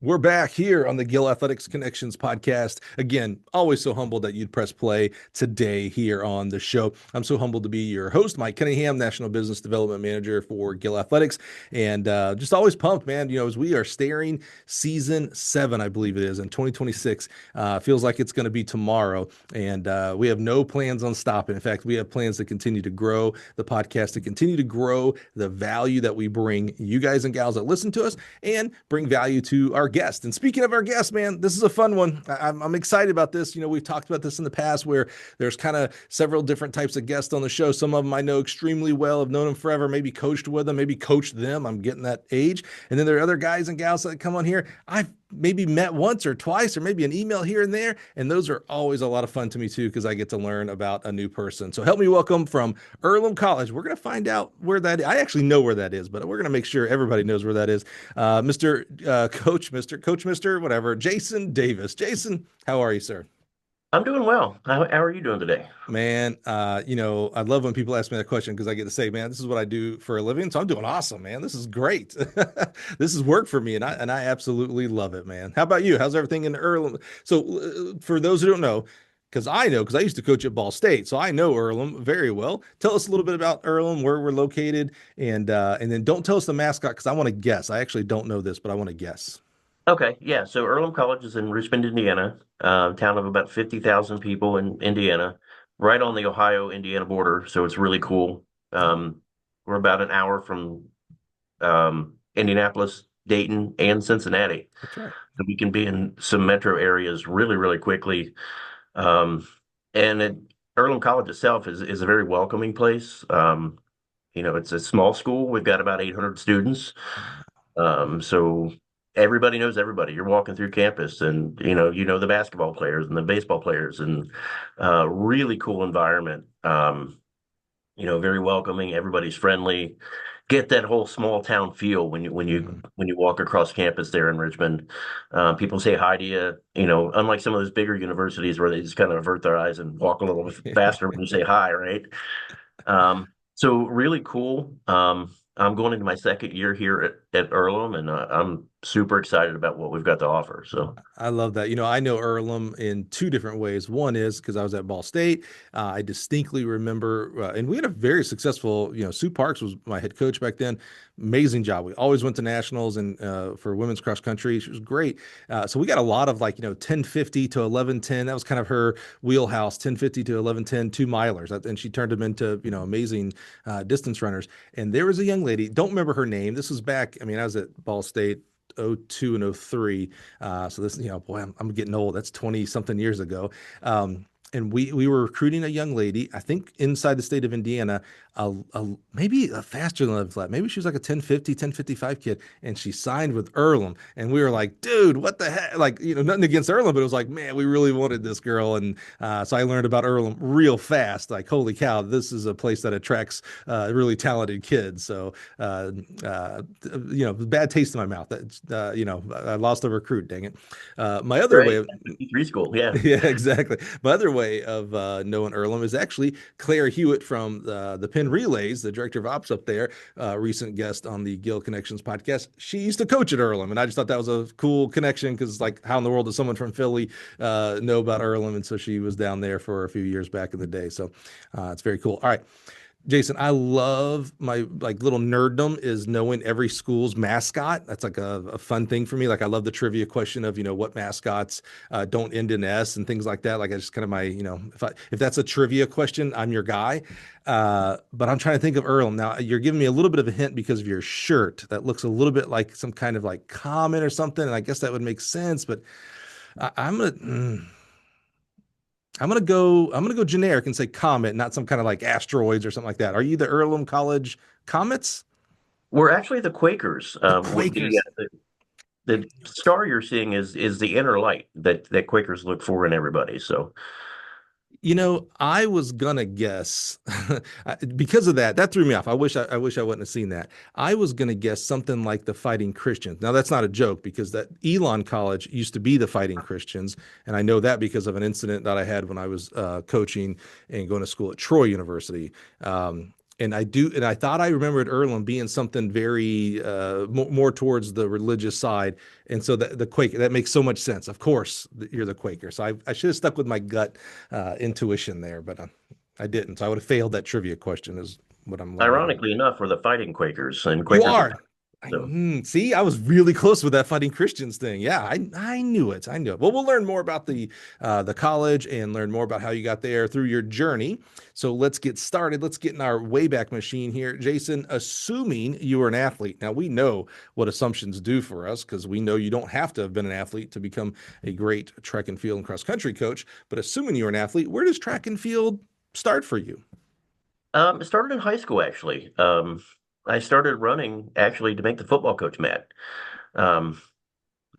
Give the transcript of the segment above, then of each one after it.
We're back here on the Gill Athletics Connections podcast. Again, always so humbled that you'd press play today here on the show. I'm so humbled to be your host, Mike Cunningham, National Business Development Manager for Gill Athletics, and just always pumped, man. As we are staring season 7, I believe it is, in 2026. Feels like it's going to be tomorrow, and we have no plans on stopping. In fact, we have plans to continue to grow the podcast, to continue to grow the value that we bring you guys and gals that listen to us, and bring value to our guest. And speaking of our guest, man, this is a fun one. I'm excited about this. We've talked about this in the past where there's kind of several different types of guests on the show. Some of them I know extremely well, have known them forever, maybe coached with them, maybe coached them. I'm getting that age. And then there are other guys and gals that come on here I've maybe met once or twice, or maybe an email here and there. And those are always a lot of fun to me too, because I get to learn about a new person. So help me welcome from Earlham College. We're going to find out where that is. I actually know where that is, but we're going to make sure everybody knows where that is. Mr. Whatever, Jason Davis. Jason, how are you, sir? I'm doing well. How are you doing today? Man, I love when people ask me that question because I get to say, man, this is what I do for a living. So I'm doing awesome, man. This is great. This is work for me, and I absolutely love it, man. How about you? How's everything in Earlham? So for those who don't know, because I used to coach at Ball State, so I know Earlham very well. Tell us a little bit about Earlham, where we're located, and then don't tell us the mascot because I want to guess. I actually don't know this, but I want to guess. Okay, yeah. So Earlham College is in Richmond, Indiana, town of about 50,000 people in Indiana, right on the Ohio-Indiana border. So it's really cool. We're about an hour from Indianapolis, Dayton, and Cincinnati. That's right. So we can be in some metro areas really, really quickly. Um, and Earlham College itself is a very welcoming place. It's a small school. We've got about 800 students. So everybody knows everybody. You're walking through campus, and you know the basketball players and the baseball players, and really cool environment. Very welcoming. Everybody's friendly. Get that whole small town feel when you when you Mhm. when you walk across campus there in Richmond. People say hi to you. Unlike some of those bigger universities where they just kind of avert their eyes and walk a little bit faster when you say hi, right? So really cool. I'm going into my second year here at Earlham, and I'm super excited about what we've got to offer. So, I love that. I know Earlham in two different ways. One is because I was at Ball State. I distinctly remember, and we had a very successful, Sue Parks was my head coach back then. Amazing job. We always went to nationals and for women's cross country. She was great. So we got a lot of 1050 to 1110. That was kind of her wheelhouse, 1050 to 1110, 2 milers. And she turned them into, amazing distance runners. And there was a young lady, don't remember her name. This was back, I was at Ball State 02 and 03. So this, boy, I'm getting old. That's 20 something years ago. And we were recruiting a young lady, I think inside the state of Indiana, maybe a faster than 11 flat. Maybe she was like a 1050, 1055 kid, and she signed with Earlham. And we were like, dude, what the heck? Nothing against Earlham, but it was like, man, we really wanted this girl. And so I learned about Earlham real fast. Like, holy cow, this is a place that attracts really talented kids. So, bad taste in my mouth. That, I lost a recruit, dang it. My other way right, of, EP3 school, yeah. yeah, exactly. My other way of knowing Earlham is actually Claire Hewitt from the Penn Relays, the director of ops up there, recent guest on the Gill Connections podcast. She used to coach at Earlham, and I just thought that was a cool connection because, how in the world does someone from Philly know about Earlham? And so she was down there for a few years back in the day. So it's very cool. All right. Jason, I love my little nerddom is knowing every school's mascot. That's like a fun thing for me. I love the trivia question of, what mascots don't end in S and things like that. I just kind of if that's a trivia question, I'm your guy. But I'm trying to think of Earlham. Now you're giving me a little bit of a hint because of your shirt that looks a little bit like some kind of comet or something. And I guess that would make sense, but I'm gonna. I'm gonna go generic and say comet, not some kind of asteroids or something like that. Are you the Earlham College Comets? We're actually the Quakers. The With Quakers. the star you're seeing is the inner light that Quakers look for in everybody. So, I was gonna guess because of that. That threw me off. I wish I wouldn't have seen that. I was gonna guess something like the Fighting Christians. Now that's not a joke because that Elon College used to be the Fighting Christians, and I know that because of an incident that I had when I was coaching and going to school at Troy University. And I thought I remembered Earlham being something very more towards the religious side, and so the Quaker that makes so much sense. Of course, you're the Quaker, so I should have stuck with my gut intuition there, but I didn't. So I would have failed that trivia question, is what I'm learning here. Ironically enough, we're the fighting Quakers, and You Quakers are are. tough. So, See, I was really close with that fighting Christians thing. Yeah, I knew it. I knew it. Well, we'll learn more about the college and learn more about how you got there through your journey. So let's get started. Let's get in our Wayback Machine here, Jason. Assuming you were an athlete, now we know what assumptions do for us because we know you don't have to have been an athlete to become a great track and field and cross country coach. But assuming you were an athlete, where does track and field start for you? it started in high school, actually. I started running actually to make the football coach mad. Um,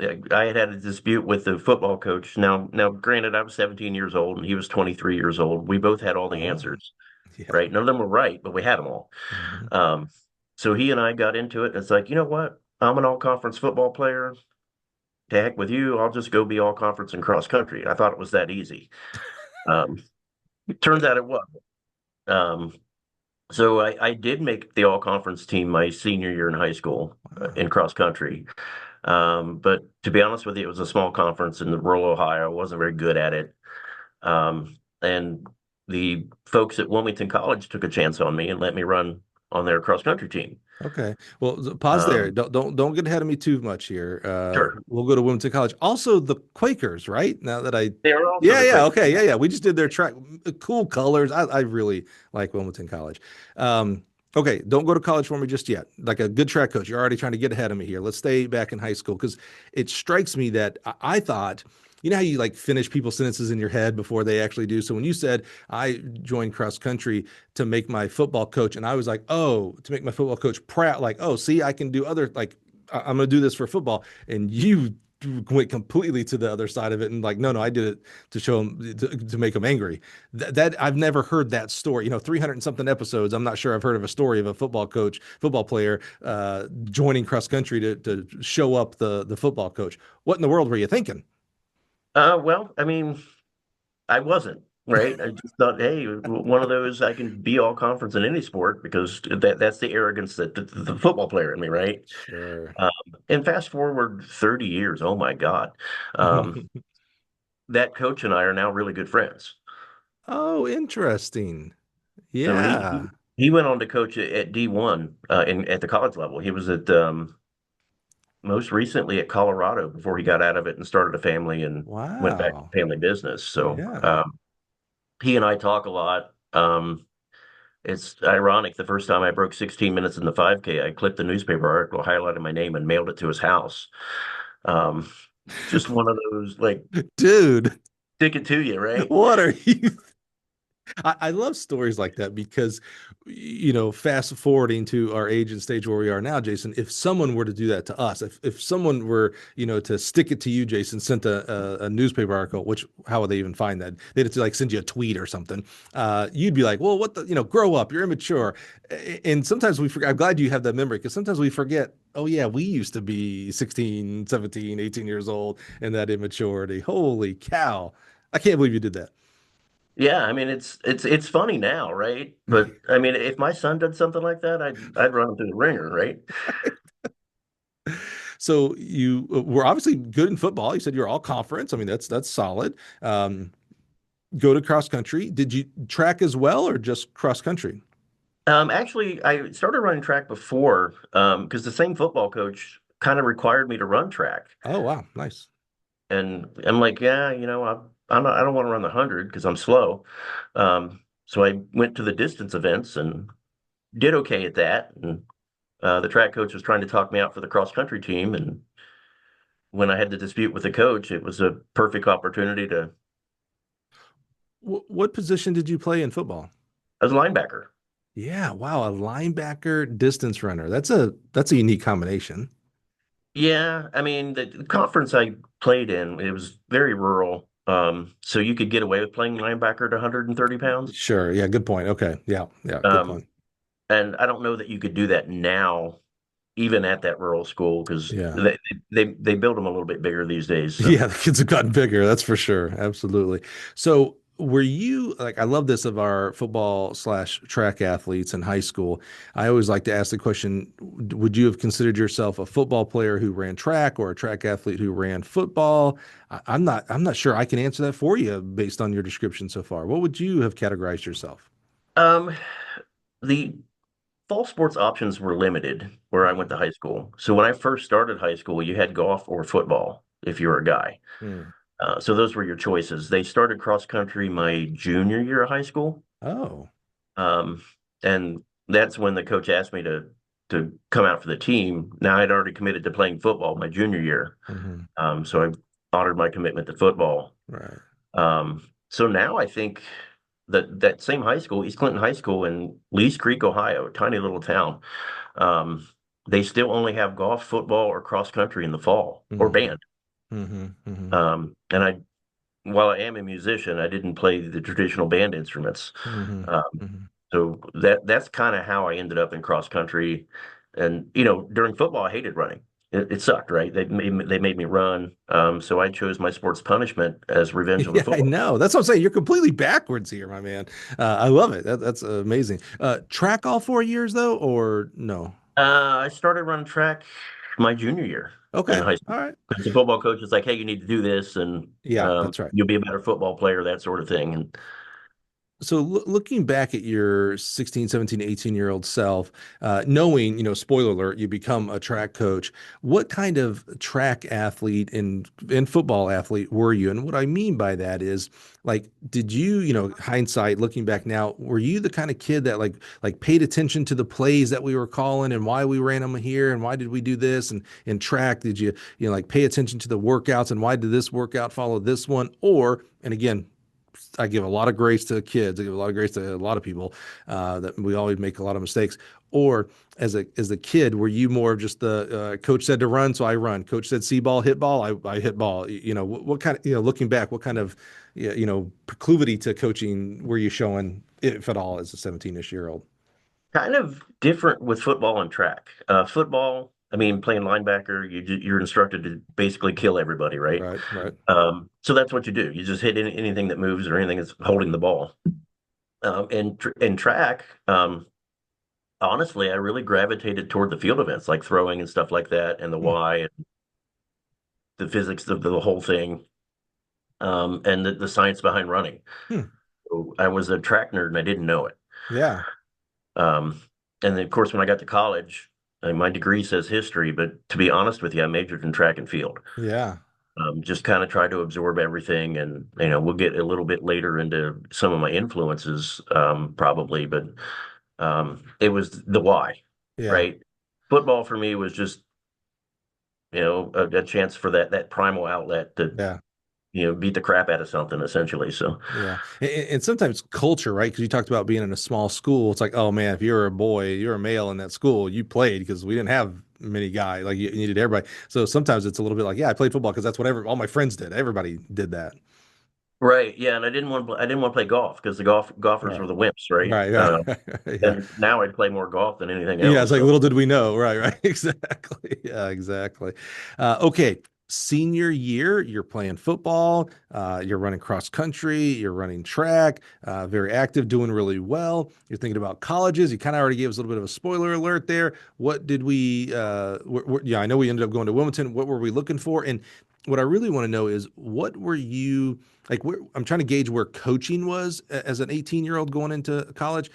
I had a dispute with the football coach. Now, granted, I was 17 years old and he was 23 years old. We both had all the Oh, answers, yeah. right? None of them were right, but we had them all. Mhm. Um, so he and I got into it. And it's like, you know what? I'm an all-conference football player. To heck with you. I'll just go be all-conference in cross country. I thought it was that easy. Um, it turns out it was. Um, so I did make the all-conference team my senior year in high school Wow. in cross country. But to be honest with you, it was a small conference in rural Ohio. I wasn't very good at it. And the folks at Wilmington College took a chance on me and let me run on their cross country team. Okay. Well, pause there. Um, Don't get ahead of me too much here. sure. We'll go to Wilmington College. Also, the Quakers, right? Now that I, They are also yeah, the yeah, Quakers. okay, yeah, yeah. We just did their track. Cool colors. I really like Wilmington College. Um, okay, don't go to college for me just yet. Like a good track coach, you're already trying to get ahead of me here. Let's stay back in high school because it strikes me that I thought. You know how you like finish people's sentences in your head before they actually do. So when you said I joined cross country to make my football coach. And I was like, oh, to make my football coach proud, like, oh, see, I can do other, like, I'm going to do this for football. And you went completely to the other side of it and like, no, no, I did it to show him, to make him angry. That I've never heard that story. 300 and something episodes. I'm not sure I've heard of a story of a football player joining cross country to show up the football coach. What in the world were you thinking? Well, I mean, I wasn't, right? I just thought, hey, one of those I can be all conference in any sport because that's the arrogance that the football player in me, right? Sure. Um, and fast forward 30 years, oh my God. Um, that coach and I are now really good friends. Oh, interesting. So Yeah. he went on to coach at D1 in at the college level. He was at most recently at Colorado before he got out of it and started a family and went back Wow. to family business. So Yeah. he and I talk a lot. It's ironic. The first time I broke 16 minutes in the 5K, I clipped the newspaper article, highlighted my name, and mailed it to his house. Um, just one of those like Dude, stick it to you, right? what are you I love stories like that because, fast forwarding to our age and stage where we are now, Jason, if someone were to do that to us, if someone were, to stick it to you, Jason, sent a newspaper article, which how would they even find that? They'd have to like send you a tweet or something. You'd be like, well, what the, grow up, you're immature. And sometimes we forget, I'm glad you have that memory because sometimes we forget, oh yeah, we used to be 16, 17, 18 years old and that immaturity. Holy cow. I can't believe you did that. Yeah, I mean it's funny now, right? But I mean, if my son did something like that, I'd run him through the ringer, right? So you were obviously good in football. You said you're all conference. I mean, that's solid. Go to cross country. Did you track as well or just cross country? Actually, I started running track before because the same football coach kind of required me to run track. Oh, wow. Nice. And I'm like, yeah, I don't want to run the 100 because I'm slow. So I went to the distance events and did okay at that. And the track coach was trying to talk me out for the cross country team. And when I had the dispute with the coach, it was a perfect opportunity to. What position did you play in football? I was a linebacker. Yeah, wow, a linebacker distance runner. That's a unique combination. Yeah, I mean the conference I played in, it was very rural. So you could get away with playing linebacker at 130 pounds. Sure. Yeah, good point. Okay. Yeah, yeah, good Um, point. and I don't know that you could do that now, even at that rural school, because Yeah. they build them a little bit bigger these days. So Yeah, the kids have gotten bigger, that's for sure. Absolutely. So Were you like, I love this of our football slash track athletes in high school. I always like to ask the question, would you have considered yourself a football player who ran track or a track athlete who ran football? I'm not sure I can answer that for you based on your description so far. What would you have categorized yourself? Um, the fall sports options were limited where I went to high school. So when I first started high school, you had golf or football if you were a guy. Hmm. So those were your choices. They started cross country my junior year of high school. Oh. Um, and that's when the coach asked me to come out for the team. Now I'd already committed to playing football my junior year. Hmm. So I honored my commitment to football. Right. So now I think that same high school, East Clinton High School in Lee's Creek, Ohio, a tiny little town, um, they still only have golf, football, or cross country in the fall, or Hmm. band. Hmm. Hmm. And while I am a musician, I didn't play the traditional band instruments. Hmm. Um, Hmm. so that's kind of how I ended up in cross country. And during football, I hated running. It sucked, right? They made me run. So I chose my sports punishment as revenge on the Yeah, I football. know. That's what I'm saying. You're completely backwards here, my man. I love it. That's amazing. Track all 4 years though, or no? I started running track my junior year in Okay. high All school. right. Because the football coach was like, "Hey, you need to do this, and Yeah, that's right. you'll be a better football player," that sort of thing. And So looking back at your 16, 17, 18-year-old self, knowing, spoiler alert, you become a track coach, what kind of track athlete and football athlete were you? And what I mean by that is like, did you, hindsight, looking back now, were you the kind of kid that like paid attention to the plays that we were calling and why we ran them here and why did we do this? And in track, did you like pay attention to the workouts and why did this workout follow this one? Or, and again, I give a lot of grace to kids. I give a lot of grace to a lot of people that we always make a lot of mistakes. Or as a kid, were you more of just the coach said to run, so I run. Coach said see ball, hit ball, I hit ball. What kind of looking back, what kind of proclivity to coaching were you showing, if at all, as a 17-ish-year-old? kind of different with football and track. Football, I mean, playing linebacker, you're instructed to basically kill everybody, right? Right, right. So that's what you do. You just hit anything that moves or anything that's holding the ball. In track, honestly, I really gravitated toward the field events like throwing and stuff like that, and the Hmm. why and the physics of the whole thing, and the science behind running. Hmm. So I was a track nerd and I didn't know it. Yeah, Um, and then, of course, when I got to college, my degree says history, but to be honest with you, I majored in track and field. yeah, Just kind of tried to absorb everything, and we'll get a little bit later into some of my influences, probably, but it was the why, yeah, right? Football for me was just a chance for that primal outlet to yeah. beat the crap out of something essentially. So Yeah. And sometimes culture, right? Because you talked about being in a small school. It's like, oh man, if you're a boy, you're a male in that school, you played because we didn't have many guys. Like you needed everybody. So sometimes it's a little bit like, yeah, I played football because that's what all my friends did. Everybody did that. right, yeah, and I didn't want to play golf because the golfers Right. were the wimps, right? Right. Right. Yeah. And now I'd play more golf than anything Yeah, it's else. like So little did we know. Right, right. Exactly. Yeah, exactly. Okay. Senior year, you're playing football, you're running cross country, you're running track, very active, doing really well. You're thinking about colleges. You kind of already gave us a little bit of a spoiler alert there. What did we, yeah, I know we ended up going to Wilmington. What were we looking for? And what I really want to know is what were you like? I'm trying to gauge where coaching was as an 18-year-old going into college.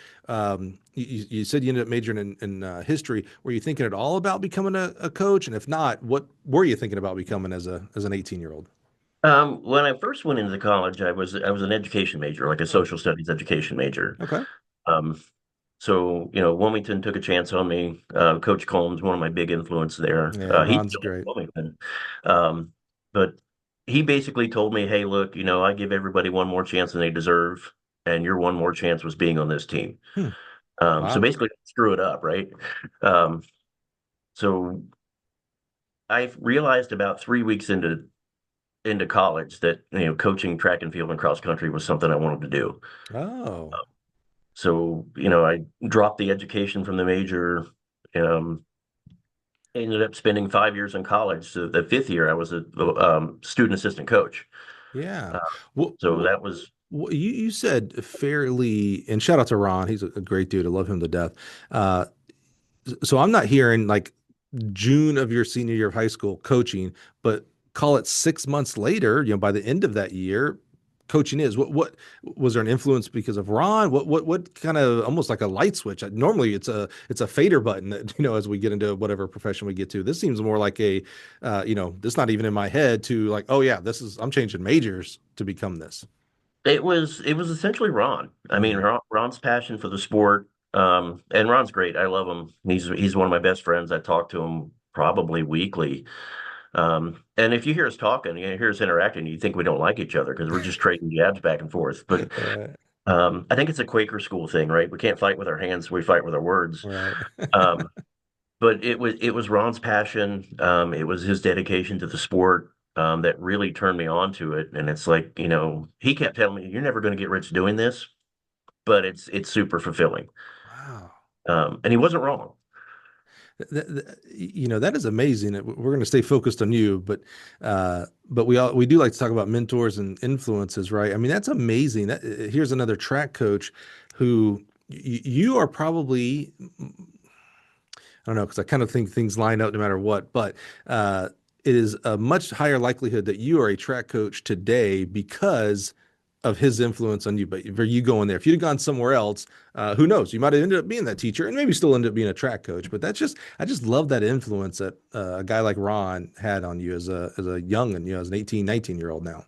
You said you ended up majoring in history. Were you thinking at all about becoming a coach? And if not, what were you thinking about becoming as an 18-year-old? when I first went into college, I was an education major, like a Oh, social studies education major. okay. Um, so Wilmington took a chance on me. Coach Combs, one of my big influence there. Yeah, He's Ron's still at great. Wilmington, but he basically told me, "Hey, look, I give everybody one more chance than they deserve, and your one more chance was being on this team." Hmm. So Wow. basically, screw it up, right? Um, so I realized about 3 weeks into college that coaching track and field and cross country was something I wanted to do. Oh, So I dropped the education from the major. Um, Ended up spending 5 years in college. So the fifth year, I was a student assistant coach. yeah. Uh, What, so what that was. You said fairly, and shout out to Ron. He's a great dude. I love him to death. Uh, so I'm not hearing like June of your senior year of high school coaching, but call it 6 months later, by the end of that year, coaching is what was there an influence because of Ron? What kind of almost like a light switch? Normally it's a fader button that, as we get into whatever profession we get to. This seems more like this not even in my head to like, oh yeah, I'm changing majors to become this. It was essentially Ron. I mean, Mm-hmm. Ron's passion for the sport, and Ron's great. I love him. He's one of my best friends. I talk to him probably weekly. And if you hear us talking, you hear us interacting, you think we don't like each other because we're just trading jabs back and forth. But Right, I think it's a Quaker school thing, right? We can't fight with our hands, we fight with our words. right. Um, but it was Ron's passion. It was his dedication to the sport that really turned me on to it. And it's like, he kept telling me, "You're never going to get rich doing this, but it's super fulfilling." Wow. And he wasn't wrong. That is amazing. We're going to stay focused on you, but we do like to talk about mentors and influences, right? I mean, that's amazing. Here's another track coach who you are probably, I don't know, because I kind of think things line up no matter what, but it is a much higher likelihood that you are a track coach today because of his influence on you. But for you going there, if you'd have gone somewhere else, who knows? You might have ended up being that teacher and maybe still ended up being a track coach. But I just love that influence that a guy like Ron had on you as a young and, as an 18, 19-year-old now.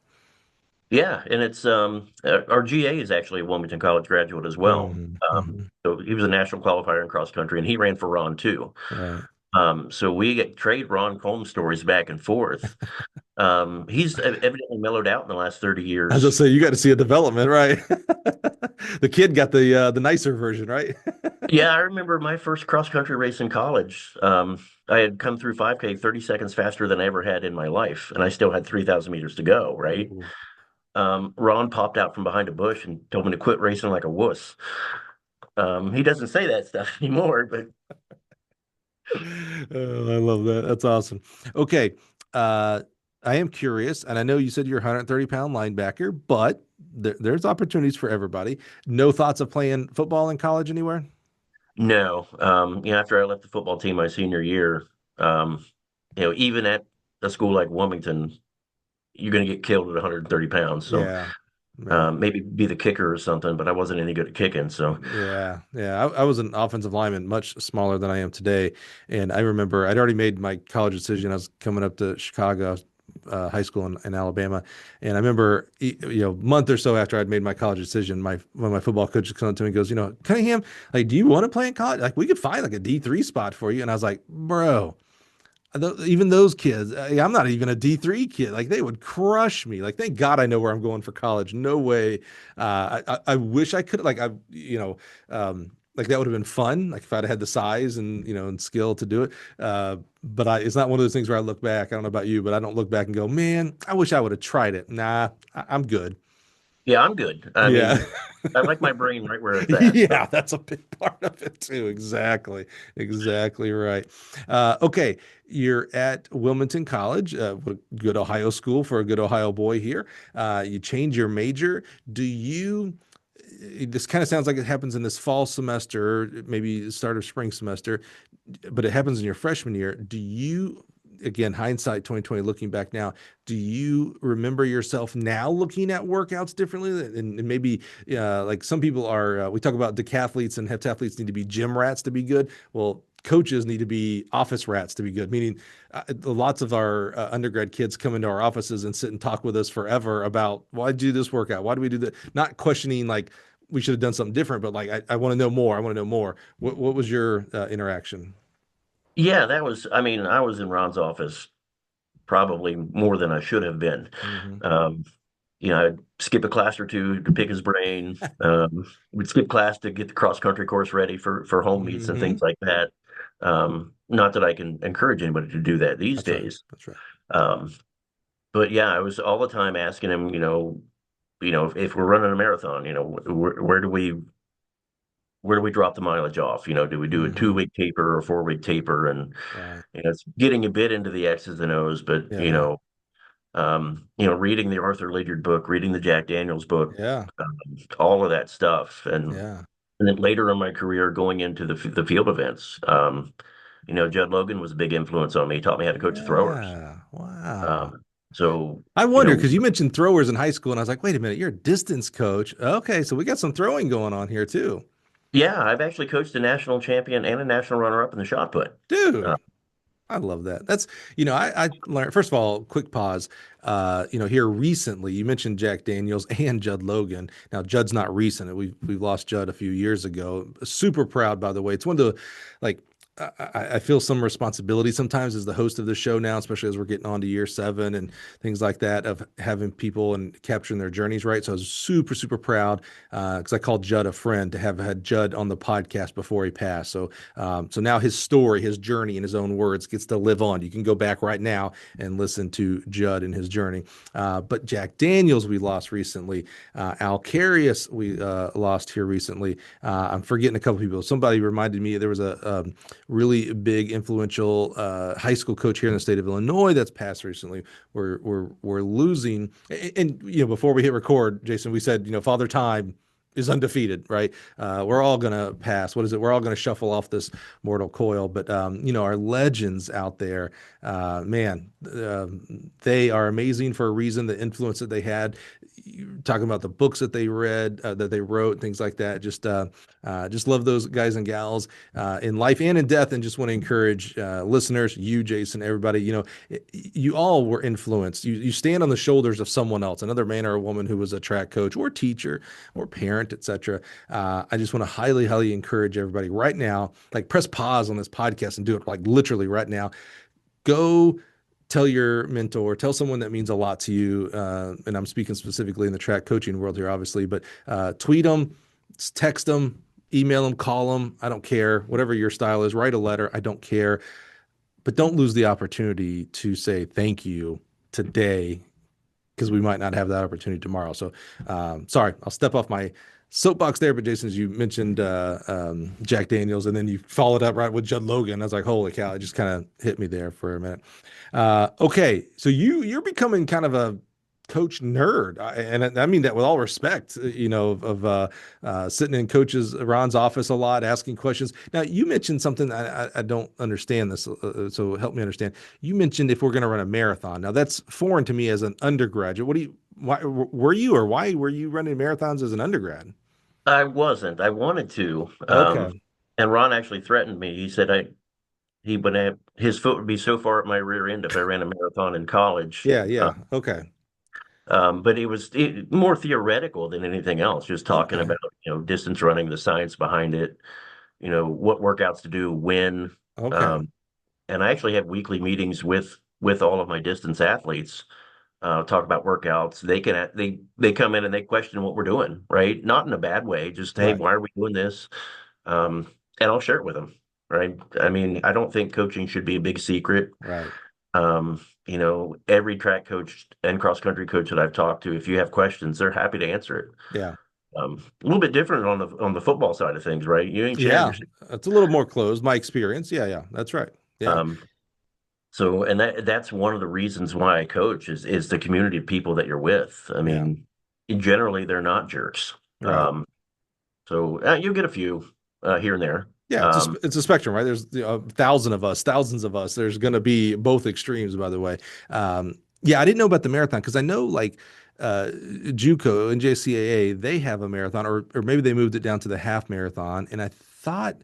Yeah, and it's our GA is actually a Wilmington College graduate as well. Hmm. Um, Hmm. so he was a national qualifier in cross country, and he ran for Ron too. Right. So we get trade Ron Combs stories back and forth. He's evidently mellowed out in the last 30 As I years. say, you got to see a development, right? The kid got the nicer version, right? Yeah, I remember my first cross country race in college. I had come through 5K 30 seconds faster than I ever had in my life, and I still had 3,000 meters to go, right? Ooh. Ron popped out from behind a bush and told me to quit racing like a wuss. He doesn't say that stuff anymore, but Oh, I love that. That's awesome. Okay. Uh, I am curious, and I know you said you're a 130-pound linebacker, but there's opportunities for everybody. No thoughts of playing football in college anywhere? no. After I left the football team my senior year, even at a school like Wilmington, you're going to get killed at 130 pounds. So Yeah. Yeah. maybe be the kicker or something, but I wasn't any good at kicking. So Yeah, yeah. I was an offensive lineman, much smaller than I am today. And I remember I'd already made my college decision. I was coming up to Chicago, high school in Alabama. And I remember, month or so after I'd made my college decision, one of my football coaches comes up to me and goes, Cunningham, like, do you want to play in college? Like, we could find like a D3 spot for you. And I was like, bro, even those kids, I'm not even a D3 kid. Like they would crush me. Like thank God I know where I'm going for college. No way. I wish I could. Like that would have been fun. Like if I'd had the size and and skill to do it. But it's not one of those things where I look back. I don't know about you, but I don't look back and go, man, I wish I would have tried it. Nah, I'm good. yeah, I'm good. I Yeah. mean, I like my brain right where it's at. So Yeah, that's a big part of it too. Exactly. Exactly right. Okay, you're at Wilmington College, a good Ohio school for a good Ohio boy here. You change your major. This kind of sounds like it happens in this fall semester, maybe the start of spring semester, but it happens in your freshman year. Again, hindsight 2020, looking back now, do you remember yourself now looking at workouts differently? And maybe like some people are, we talk about decathletes and heptathletes need to be gym rats to be good. Well, coaches need to be office rats to be good, meaning lots of our undergrad kids come into our offices and sit and talk with us forever about why do this workout? Why do we do that? Not questioning like we should have done something different, but like, I want to know more. I want to know more. What was your interaction? yeah, I mean, I was in Ron's office probably more than I should have been. Hmm. Um, I'd skip a class or two to pick his brain. We'd skip class to get the cross country course ready for home meets and Hmm. things like that. Not that I can encourage anybody to do that these That's right. days. That's right. Um, but yeah, I was all the time asking him, if we're running a marathon, where do we drop the mileage off? Do we do a Hmm. 2 week taper or a 4 week taper? And Right. it's getting a bit into the X's and O's, but Yeah. Reading the Arthur Ledyard book, reading the Jack Daniels book, Yeah. all of that stuff. Yeah. And then later in my career, going into the field events, Judd Logan was a big influence on me. He taught me how to coach throwers. Yeah. Wow. Um, so, I you wonder know, because you mentioned throwers in high school, and I was like, wait a minute, you're a distance coach. Okay, so we got some throwing going on here too. yeah, I've actually coached a national champion and a national runner-up in the shot put. Uh, Dude, I love that. That's, I learned, first of all, quick pause. Here recently, you mentioned Jack Daniels and Judd Logan. Now, Judd's not recent. We've lost Judd a few years ago. Super proud, by the way. It's one of the, like, I feel some responsibility sometimes as the host of the show now, especially as we're getting on to year 7 and things like that, of having people and capturing their journeys right. So I was super, super proud because I called Judd a friend to have had Judd on the podcast before he passed. So now his story, his journey in his own words gets to live on. You can go back right now and listen to Judd and his journey. But Jack Daniels, we lost recently. Alcarius, we lost here recently. I'm forgetting a couple people. Somebody reminded me there was a really big, influential high school coach here in the state of Illinois that's passed recently. We're losing, and before we hit record, Jason, we said Father Time is undefeated, right? We're all gonna pass. What is it? We're all gonna shuffle off this mortal coil. But our legends out there, man, they are amazing for a reason. The influence that they had, talking about the books that they read, that they wrote, things like that. Just love those guys and gals in life and in death, and just want to encourage listeners, you, Jason, everybody. You all were influenced. You stand on the shoulders of someone else, another man or a woman who was a track coach or teacher or parent, etc. I just want to highly, highly encourage everybody right now, like press pause on this podcast and do it like literally right now. Go tell your mentor, tell someone that means a lot to you. And I'm speaking specifically in the track coaching world here, obviously, but tweet them, text them, email them, call them. I don't care. Whatever your style is, write a letter. I don't care. But don't lose the opportunity to say thank you today because we might not have that opportunity tomorrow. So, sorry, I'll step off my soapbox there. But Jason, as you mentioned Jack Daniels, and then you followed up right with Judd Logan. I was like, holy cow! It just kind of hit me there for a minute. Okay, so you're becoming kind of a coach nerd, and I mean that with all respect, sitting in coaches Ron's office a lot, asking questions. Now, you mentioned something I don't understand this, so help me understand. You mentioned if we're going to run a marathon. Now, that's foreign to me as an undergraduate. Why were you, or why were you running marathons as an undergrad? I wasn't. I wanted to. Okay. And Ron actually threatened me. He said he would have his foot would be so far up my rear end if I ran a marathon in college. Yeah, yeah. Okay. But it was more theoretical than anything else, just talking Okay. about, distance running, the science behind it, what workouts to do, when. Okay. Um, and I actually have weekly meetings with all of my distance athletes, talk about workouts. They come in and they question what we're doing, right? Not in a bad way, just, hey, Right. why are we doing this? And I'll share it with them, right? I mean, I don't think coaching should be a big secret. Right. Every track coach and cross country coach that I've talked to, if you have questions, they're happy to answer it. Yeah. A little bit different on the football side of things, right? You ain't sharing Yeah. your. It's a little more closed, my experience. Yeah, yeah. That's right. Yeah. Um, and that's one of the reasons why I coach is the community of people that you're with. I Yeah. mean, generally they're not jerks. Right. So you'll get a few here and there. Yeah, it's a spectrum, right? There's a thousand of us, thousands of us. There's going to be both extremes, by the way. Yeah, I didn't know about the marathon because I know like JUCO and JCAA they have a marathon, or maybe they moved it down to the half marathon. And I thought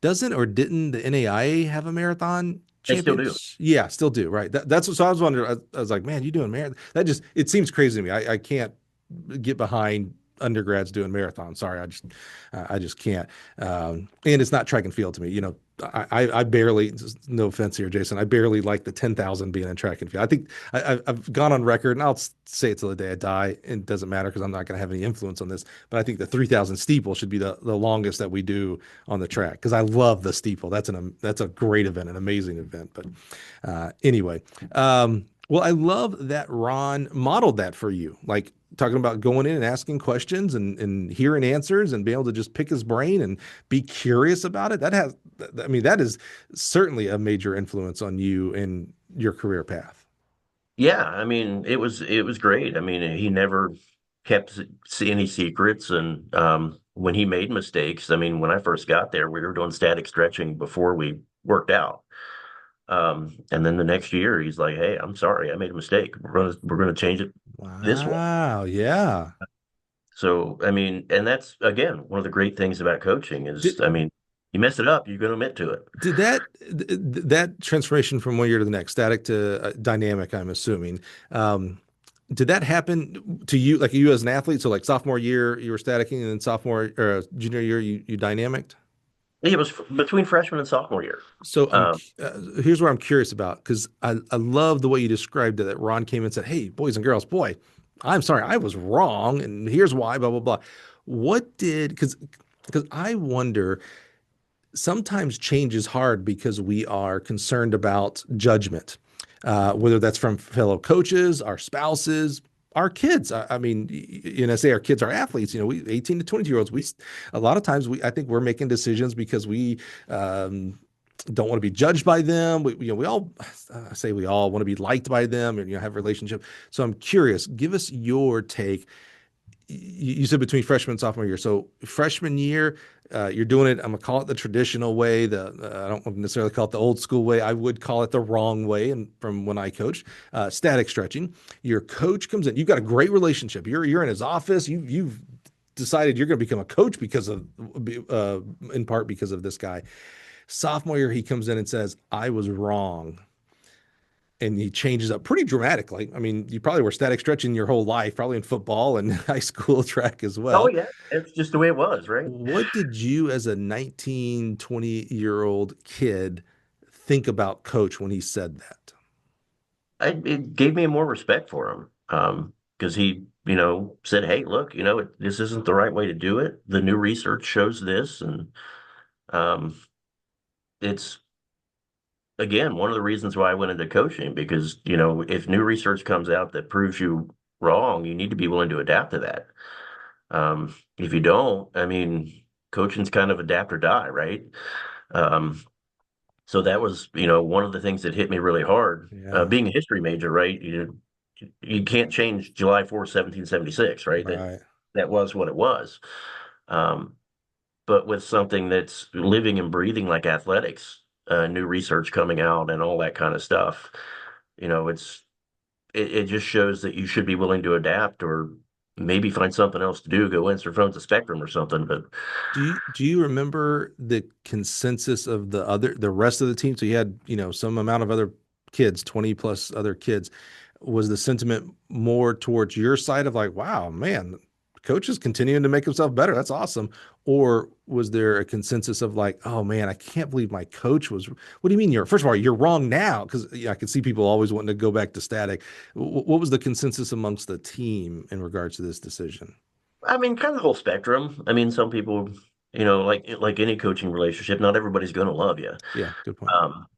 doesn't or didn't the NAIA have a marathon They still do. champions? Yeah, still do. Right. That's what. So I was wondering. I was like, man, you doing marathon? That just it seems crazy to me. I can't get behind undergrads doing marathons. Sorry, I just can't. And it's not track and field to me. I barely. No offense here, Jason. I barely like the 10,000 being in track and field. I think I've gone on record, and I'll say it till the day I die. And it doesn't matter because I'm not going to have any influence on this. But I think the 3,000 steeple should be the longest that we do on the track because I love the steeple. That's a great event, an amazing event. But anyway. Well, I love that Ron modeled that for you. Like talking about going in and asking questions and hearing answers and being able to just pick his brain and be curious about it. I mean, that is certainly a major influence on you in your career path. Yeah, I mean, it was great. I mean, he never kept any secrets, and when he made mistakes, I mean, when I first got there, we were doing static stretching before we worked out. And then the next year, he's like, "Hey, I'm sorry, I made a mistake. We're gonna change it this way." Wow. Yeah. So, I mean, and that's again one of the great things about coaching is, Did I mean, you mess it up, you're gonna admit to it. did that transformation from one year to the next, static to dynamic, I'm assuming, did that happen to you, like you as an athlete? So like sophomore year you were staticking, and then sophomore or junior year you dynamicked. It was between freshman and sophomore year. So Um, here's what I'm curious about, because I love the way you described it. That Ron came and said, "Hey, boys and girls, boy, I'm sorry, I was wrong, and here's why." Blah blah blah. What did because I wonder, sometimes change is hard because we are concerned about judgment, whether that's from fellow coaches, our spouses, our kids. I mean, say our kids are athletes. We 18 to 20-year-olds. A lot of times I think we're making decisions because we don't want to be judged by them. We all I say we all want to be liked by them and have a relationship. So I'm curious. Give us your take. You said between freshman and sophomore year. So freshman year, you're doing it. I'm gonna call it the traditional way. I don't necessarily call it the old school way. I would call it the wrong way. And from when I coached, static stretching, your coach comes in. You've got a great relationship. You're in his office. You've decided you're going to become a coach because of, in part because of this guy. Sophomore year, he comes in and says, "I was wrong." And he changes up pretty dramatically. I mean, you probably were static stretching your whole life, probably in football and high school track as oh well. yeah, it's just the way it was, right? What did you, as a 19, 20-year-old kid, think about coach when he said that? It gave me more respect for him, because he, said, "Hey, look, this isn't the right way to do it. The new research shows this," and um, it's again one of the reasons why I went into coaching because if new research comes out that proves you wrong, you need to be willing to adapt to that. If you don't, I mean, coaching's kind of adapt or die, right? Um, so that was, one of the things that hit me really hard. Yeah, Being a history major, right? You can't change July 4th, 1776, right? right. That was what it was. Um, but with something that's living and breathing like athletics, new research coming out and all that kind of stuff, it just shows that you should be willing to adapt or maybe find something else to do, go answer phones at Spectrum or something. But Do you remember the consensus of the rest of the team? So you had, some amount of other kids, 20 plus other kids. Was the sentiment more towards your side of like, wow, man, coach is continuing to make himself better. That's awesome. Or was there a consensus of like, oh man, I can't believe my coach was, what do you mean first of all, you're wrong now? Because I can see people always wanting to go back to static. What was the consensus amongst the team in regards to this decision? I mean, kind of the whole spectrum. I mean, some people, like any coaching relationship, not everybody's going to love you. Yeah, good point. Um,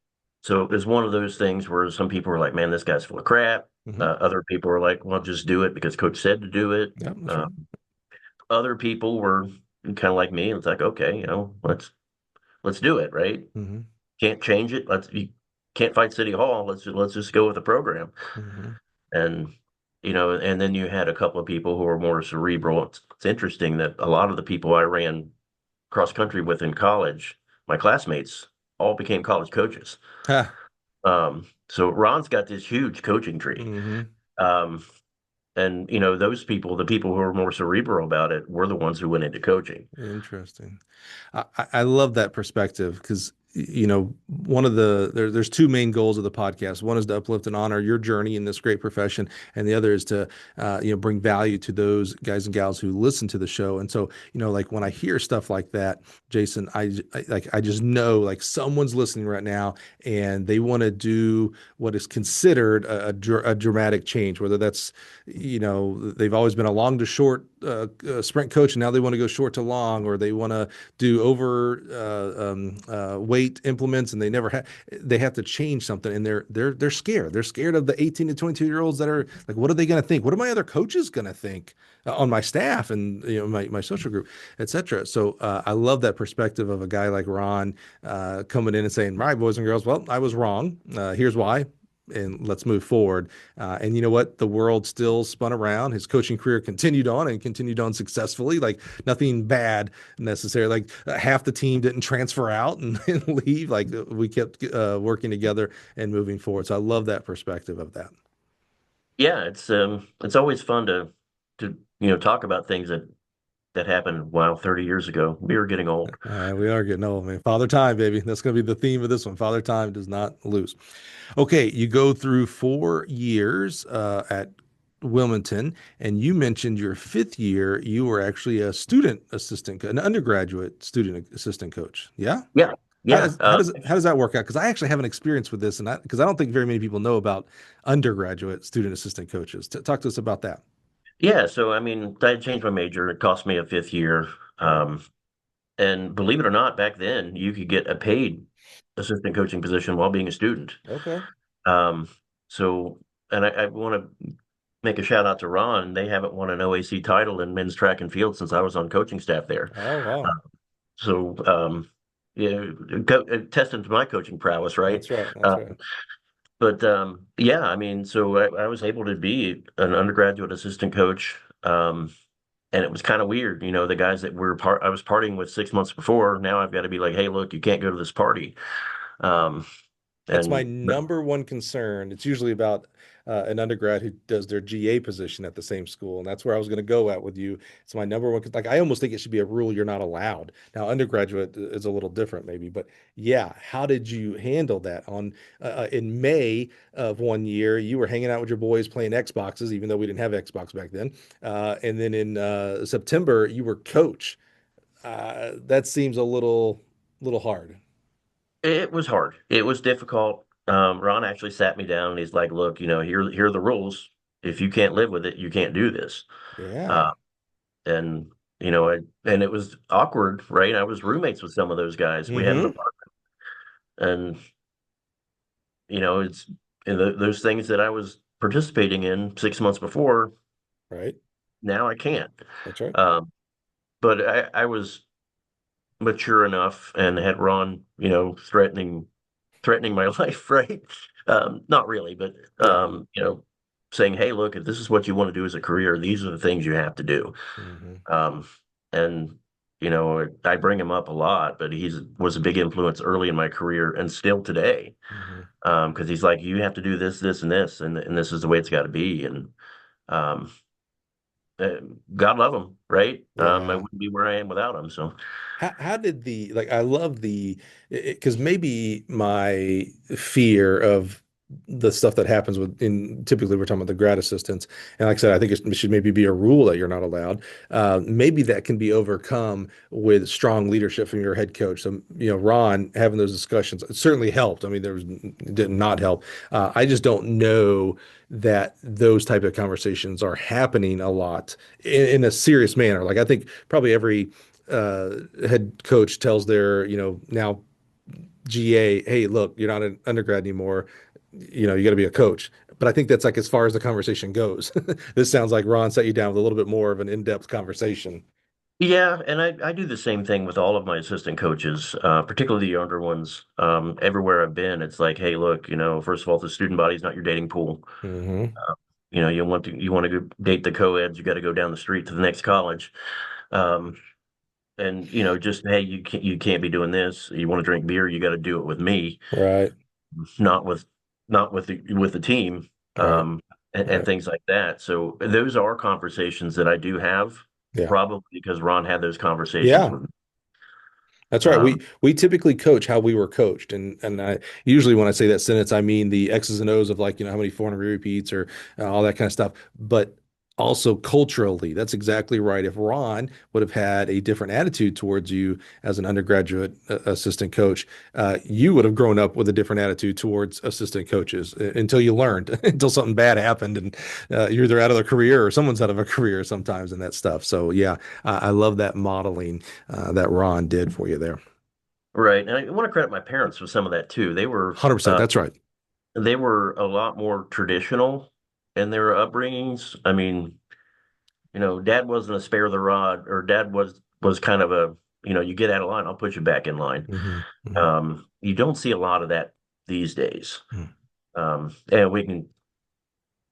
so it was one of those things where some people were like, "Man, this guy's full of crap." Hmm. Other people were like, "Well, just do it because coach said to do it." Yeah, that's Uh, right. Other people were kind of like me. It's like, okay, let's do it, right? Hmm. Can't change it. You can't fight City Hall. Let's just go with the program. Hmm. And and then you had a couple of people who were more cerebral. It's interesting that a lot of the people I ran cross country with in college, my classmates, all became college coaches. Ha. So Ron's got this huge coaching tree. Hmm. Um, and those people, the people who are more cerebral about it, were the ones who went into coaching. Interesting. I love that perspective because one of there's two main goals of the podcast. One is to uplift and honor your journey in this great profession, and the other is to bring value to those guys and gals who listen to the show. And so like when I hear stuff like that, Jason, I just know like someone's listening right now and they want to do what is considered a dramatic change, whether that's they've always been a long to short sprint coach, and now they want to go short to long, or they want to do over weight implements, and they have to change something, and they're scared. They're scared of the 18 to 22-year-olds that are like, what are they going to think? What are my other coaches going to think on my staff and my social group, etc. So I love that perspective of a guy like Ron coming in and saying, "Right, boys and girls, well, I was wrong. Here's why." and let's move forward. And you know what? The world still spun around. His coaching career continued on and continued on successfully. Like nothing bad necessarily. Like half the team didn't transfer out and leave. Like we kept working together and moving forward. So I love that perspective of that. Yeah, it's always fun to talk about things that happened, wow, 30 years ago. We were getting old. We are getting old, man. Father time, baby. That's going to be the theme of this one. Father time does not lose. Okay, you go through 4 years at Wilmington, and you mentioned your fifth year, you were actually a student assistant, an undergraduate student assistant coach. Yeah? Yeah, How yeah. does how does that work out? Because I actually have an experience with this, and because I don't think very many people know about undergraduate student assistant coaches. Talk to us about that. Yeah, so I mean, I had changed my major. It cost me a fifth year. Right. And believe it or not, back then you could get a paid assistant coaching position while being a student. Okay. Um, so, and I want to make a shout out to Ron. They haven't won an OAC title in men's track and field since I was on coaching staff there. Oh, Uh, wow. so, yeah, testing to my coaching prowess, right? That's right. That's Uh, right. but yeah, I mean, so I was able to be an undergraduate assistant coach. And it was kind of weird, the guys that I was partying with 6 months before. Now I've got to be like, hey, look, you can't go to this party. Um, That's my and number one concern. It's usually about an undergrad who does their GA position at the same school, and that's where I was going to go at with you. It's my number one. Like I almost think it should be a rule you're not allowed. Now, undergraduate is a little different, maybe, but yeah. How did you handle that? On in May of 1 year, you were hanging out with your boys playing Xboxes, even though we didn't have Xbox back then. And then in September, you were coach. That seems a little hard. it was hard. It was difficult. Ron actually sat me down and he's like, look, here are the rules. If you can't live with it, you can't do this. Yeah. Uh, and and it was awkward, right? I was roommates with some of those guys. We had an Mm-hmm. apartment, and it's those things that I was participating in 6 months before. Right. Now I can't. That's right. Um, but I was mature enough and had Ron, threatening my life, right? Not really, but Yeah. saying, "Hey, look, if this is what you want to do as a career, these are the things you have to do." Hmm. And I bring him up a lot, but he's was a big influence early in my career and still today, Hmm. because he's like, "You have to do this, this, and this, and this is the way it's got to be." And um, uh, God love him, right? I Yeah. wouldn't be where I am without him. So. How did the like I love the because maybe my fear of the stuff that happens with in typically we're talking about the grad assistants, and like I said, I think it should maybe be a rule that you're not allowed. Maybe that can be overcome with strong leadership from your head coach. So Ron having those discussions it certainly helped. I mean there was it did not help. I just don't know that those type of conversations are happening a lot in a serious manner. Like I think probably every head coach tells their, now GA, hey, look, you're not an undergrad anymore. You got to be a coach. But I think that's like as far as the conversation goes. This sounds like Ron set you down with a little bit more of an in-depth conversation. Yeah, and I do the same thing with all of my assistant coaches, particularly the younger ones. Everywhere I've been, it's like, hey, look, first of all, the student body is not your dating pool. Hmm. You want to go date the co-eds, you got to go down the street to the next college. Um, and just hey, you can't be doing this. You want to drink beer, you got to do it with me, Right, not with not with the team, right, um, and right. things like that. So those are conversations that I do have, Yeah. probably because Ron had those conversations Yeah. with me. That's right. Um, We typically coach how we were coached, and I usually when I say that sentence, I mean the X's and O's of like how many 400 repeats or all that kind of stuff. But also culturally, that's exactly right. If Ron would have had a different attitude towards you as an undergraduate assistant coach, you would have grown up with a different attitude towards assistant coaches until you learned, until something bad happened, and you're either out of a career or someone's out of a career sometimes in that stuff. So yeah, I love that modeling that Ron did for you there. right, and I want to credit my parents for some of that too. They were 100%. uh, That's right. they were a lot more traditional in their upbringings. I mean, Dad wasn't a spare the rod, or Dad was kind of a, you get out of line, I'll put you back in line. Hmm. Hmm. You don't see a lot of that these days. And we can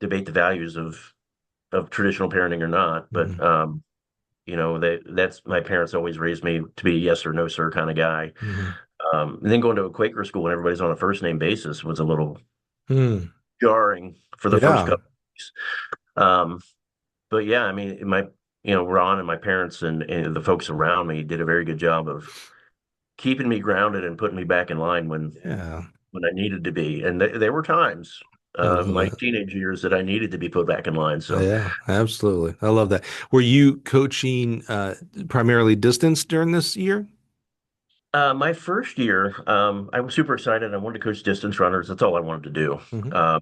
debate the values of traditional parenting or not, but Hmm. that's my parents always raised me to be a yes or no sir kind of guy. Hmm. And then going to a Quaker school when everybody's on a first name basis was a little Hmm. jarring for the first Yeah. couple weeks. Um, but yeah, I mean, Ron and my parents and the folks around me did a very good job of keeping me grounded and putting me back in line Yeah. when I needed to be. And there were times, I love my that. teenage years, that I needed to be put back in line. So, Yeah, absolutely. I love that. Were you coaching primarily distance during this year? my first year, I was super excited. I wanted to coach distance runners. That's all I wanted to do. Hmm.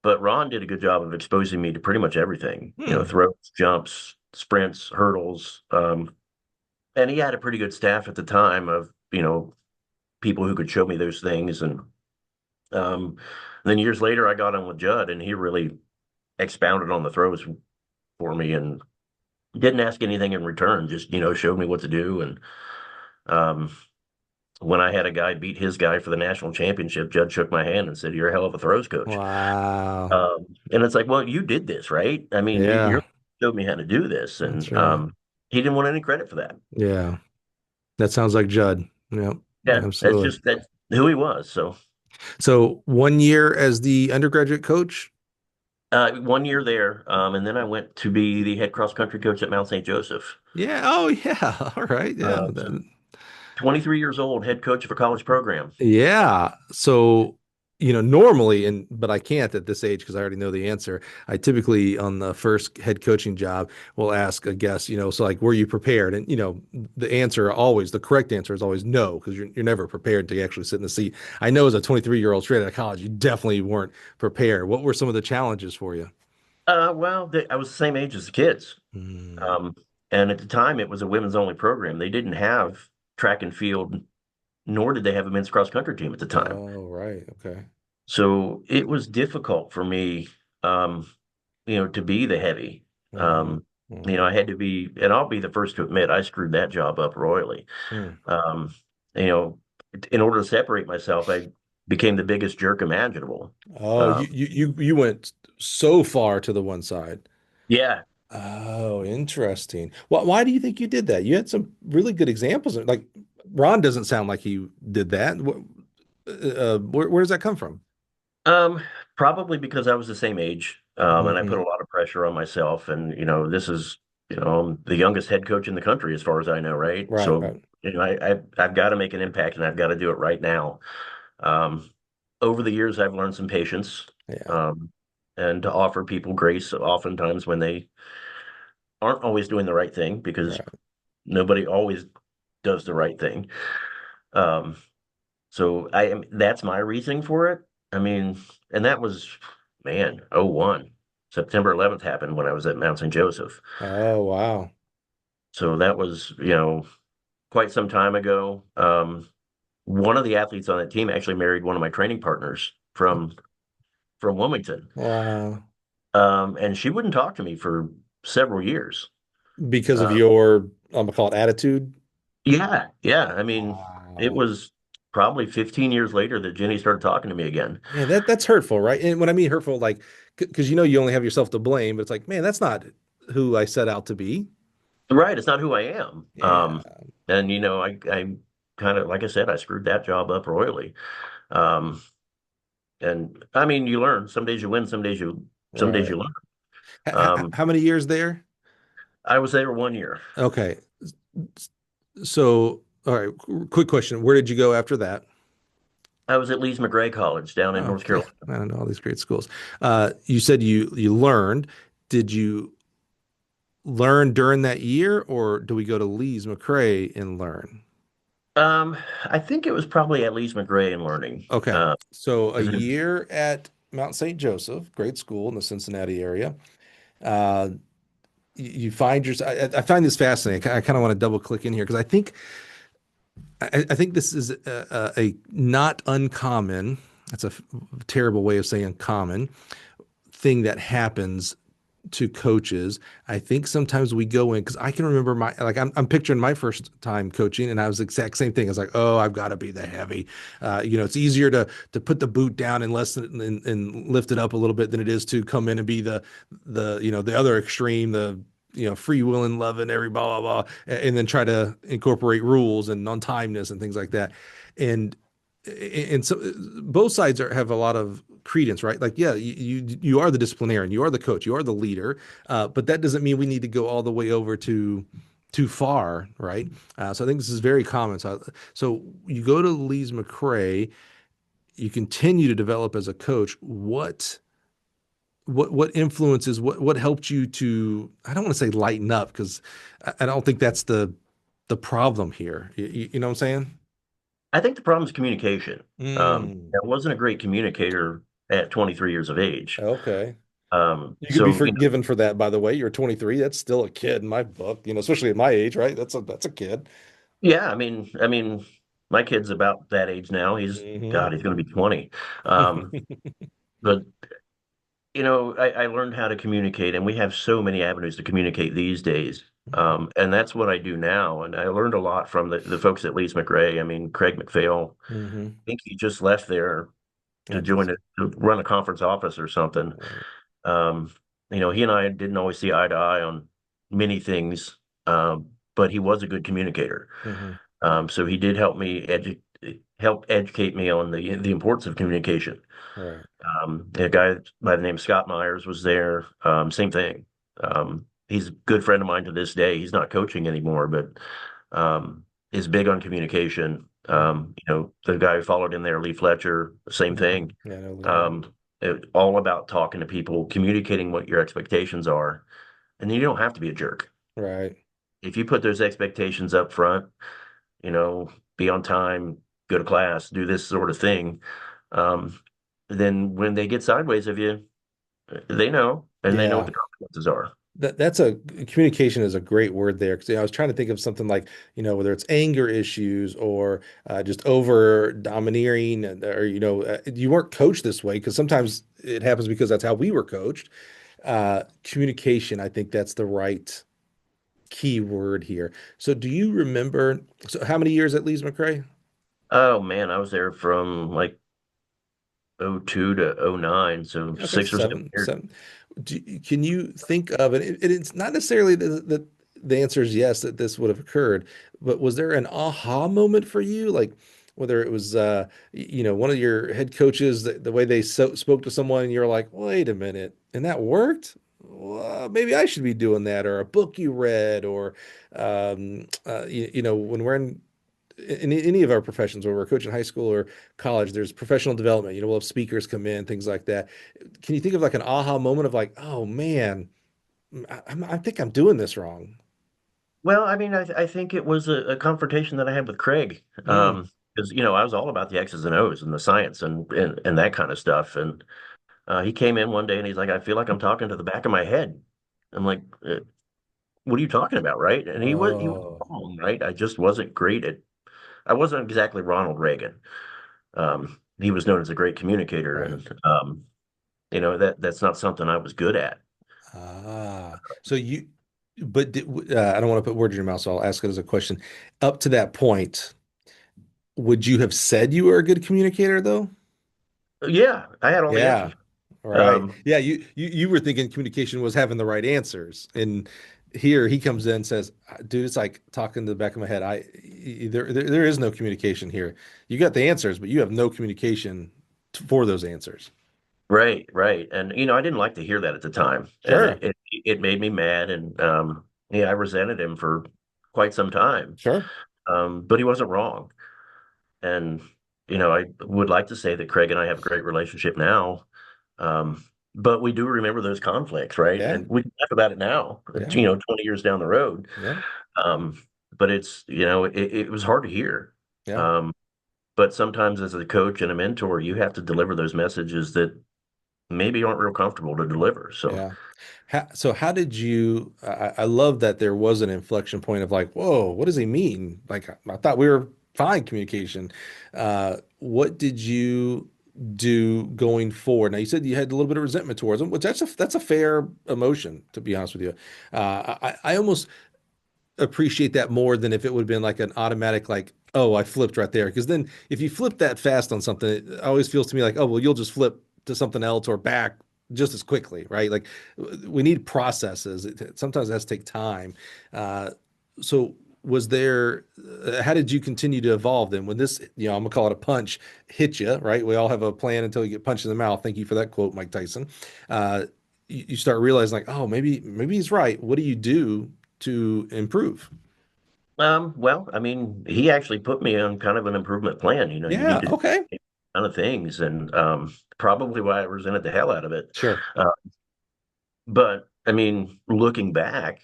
But Ron did a good job of exposing me to pretty much everything, Hmm. throws, jumps, sprints, hurdles. And he had a pretty good staff at the time of, people who could show me those things. And then years later, I got on with Judd, and he really expounded on the throws for me and didn't ask anything in return, just, showed me what to do. And um, when I had a guy beat his guy for the national championship, Judd shook my hand and said, "You're a hell of a throws coach." Wow. And it's like, well, you did this, right? I mean, Yeah, you're showed me how to do this. that's And right. he didn't want any credit for that. Yeah, that sounds like Judd. Yep, Yeah, absolutely. that's who he was. So So 1 year as the undergraduate coach? 1 year there, and then I went to be the head cross country coach at Mount St. Joseph. Yeah. Oh, yeah. All right. Yeah. So 23 years old, head coach of a college program. Yeah. So, normally, but I can't at this age because I already know the answer. I typically, on the first head coaching job, will ask a guest, so like, were you prepared? And, the correct answer is always no, because you're never prepared to actually sit in the seat. I know as a 23-year-old straight out of college, you definitely weren't prepared. What were some of the challenges for you? Well, I was the same age as the kids. Hmm. Um, and at the time, it was a women's only program. They didn't have track and field, nor did they have a men's cross country team at the time. Oh, right. Okay. So it was difficult for me, um, to be the heavy. Hmm. I had to be, and I'll be the first to admit, I screwed that job up royally. Hmm. Um, you know, in order to separate myself, I became the biggest jerk imaginable. Oh, Um, you went so far to the one side. yeah, Oh, interesting. Why do you think you did that? You had some really good examples. Like Ron doesn't sound like he did that. Where does that come from? um, probably because I was the same age, and I put Hmm. a lot of pressure on myself. And this is, I'm the youngest head coach in the country, as far as I know, right? Right, So, right. I've got to make an impact, and I've got to do it right now. Um, Over the years, I've learned some patience, Yeah, um, and to offer people grace, oftentimes when they aren't always doing the right thing, because right. nobody always does the right thing. Um, so that's my reasoning for it. I mean, and that was, man, '01. September 11th happened when I was at Mount St. Joseph. Oh, wow. So that was, quite some time ago. One of the athletes on that team actually married one of my training partners from Wilmington. Wow. And she wouldn't talk to me for several years. Because of Uh, your, I'm gonna call it attitude. yeah, yeah. I mean, it Wow. was probably 15 years later that Jenny started talking to me again. Man, that's hurtful, right? And when I mean hurtful, like, because you only have yourself to blame, but it's like, man, that's not who I set out to be. Right, it's not who I am. Yeah. And I kind of, like I said, I screwed that job up royally. Um, and I mean, you learn. Some days you win, some days Right. you learn. H- Um, how many years there? I was there 1 year. Okay. So, all right, quick question. Where did you go after that? I was at Lee's McRae College down in Oh, North yeah, Carolina. I don't know all these great schools. You said you learned. Did you learn during that year, or do we go to Lee's McRae and learn? Um, I think it was probably at Lee's McRae and learning. Okay, so a And then, year at Mount St. Joseph, great school in the Cincinnati area. Uh, you find yourself. I find this fascinating. I kind of want to double click in here because I think this is a not uncommon. That's a terrible way of saying common thing that happens to coaches. I think sometimes we go in because I can remember I'm picturing my first time coaching, and I was the exact same thing. I was like, oh, I've got to be the heavy. It's easier to put the boot down and and lift it up a little bit than it is to come in and be the other extreme, the free willing, loving, every blah blah blah, and then try to incorporate rules and non-timeness and things like that. And so both sides have a lot of credence, right? Like, yeah, you are the disciplinarian, you are the coach, you are the leader, but that doesn't mean we need to go all the way over to too far, right? So I think this is very common. So you go to Lees McRae, you continue to develop as a coach. What influences what helped you to, I don't want to say lighten up because I don't think that's the problem here. You know what I'm saying? I think the problem is communication. Mm, I wasn't a great communicator at 23 years of age. okay. You could be So, forgiven for that, by the way. You're 23. That's still a kid in my book, especially at my age, right? That's a kid. yeah, I mean, my kid's about that age now. Hmm. God, he's going to be 20. Um, but I learned how to communicate, and we have so many avenues to communicate these days. And that's what I do now. And I learned a lot from the folks at Lees McRae. I mean, Craig McPhail, Hmm. I think he just left there to join it, to run a conference office or something. Right. Um, he and I didn't always see eye to eye on many things, but he was a good communicator. Hmm. So he did help educate me on the importance of communication. Right. A guy by the name of Scott Myers was there. Same thing. He's a good friend of mine to this day. He's not coaching anymore, but is big on communication. The guy who followed in there, Lee Fletcher, same Hmm. thing. Yeah, no, yeah. Um, all about talking to people, communicating what your expectations are, and you don't have to be a jerk. Right. If you put those expectations up front, you know, be on time, go to class, do this sort of thing. Um, then when they get sideways of you, they know, and they know what Yeah. the consequences are. That's a communication is a great word there because I was trying to think of something like whether it's anger issues or just over domineering or you weren't coached this way because sometimes it happens because that's how we were coached. Communication, I think that's the right key word here. So do you remember, so how many years at Lees McRae? Oh man, I was there from like '02 to '09, so Okay, 6 or 7 years. can you think of it? It's not necessarily that the answer is yes, that this would have occurred, but was there an aha moment for you? Like whether it was, one of your head coaches, the way they spoke to someone and you're like, wait a minute, and that worked? Well, maybe I should be doing that, or a book you read, or, when we're in any of our professions, where we're coaching high school or college, there's professional development. We'll have speakers come in, things like that. Can you think of like an aha moment of like, oh man, I think I'm doing this wrong? Well, I mean, I think it was a confrontation that I had with Craig, Mm. because I was all about the X's and O's and the science and that kind of stuff. And he came in one day and he's like, "I feel like I'm talking to the back of my head." I'm like, "What are you talking about, right?" And he was Oh, wrong, right? I just wasn't great at. I wasn't exactly Ronald Reagan. He was known as a great communicator, right. and that's not something I was good at. So but I don't want to put words in your mouth, so I'll ask it as a question. Up to that point, would you have said you were a good communicator though? Yeah, I had all the Yeah. answers. Right. Um, Yeah, you were thinking communication was having the right answers. And here he comes in and says, dude, it's like talking to the back of my head. There is no communication here. You got the answers, but you have no communication for those answers. right, right, and I didn't like to hear that at the time, and Sure. it made me mad, and yeah, I resented him for quite some time. Sure. But he wasn't wrong, and I would like to say that Craig and I have a great relationship now. Um, but we do remember those conflicts, right? Yeah. And we can laugh about it now, Yeah. 20 years down the road. Yeah. Um, but it was hard to hear. Yeah. Um, but sometimes as a coach and a mentor, you have to deliver those messages that maybe aren't real comfortable to deliver. So, Yeah. So how did you, I love that there was an inflection point of like, whoa, what does he mean? Like, I thought we were fine communication. What did you do going forward? Now, you said you had a little bit of resentment towards them, which that's a fair emotion, to be honest with you. I almost appreciate that more than if it would have been like an automatic, like, oh, I flipped right there. Because then if you flip that fast on something, it always feels to me like, oh, well, you'll just flip to something else or back just as quickly, right? Like we need processes. Sometimes it has to take time. Uh, so was there, how did you continue to evolve then when this, I'm gonna call it a punch, hit you, right? We all have a plan until you get punched in the mouth. Thank you for that quote, Mike Tyson. Uh, you start realizing like, oh, maybe he's right. What do you do to improve? Well, I mean, he actually put me on kind of an improvement plan. You need Yeah, to do okay. a ton of things, and probably why I resented the hell out of it. Sure. Uh, but I mean, looking back,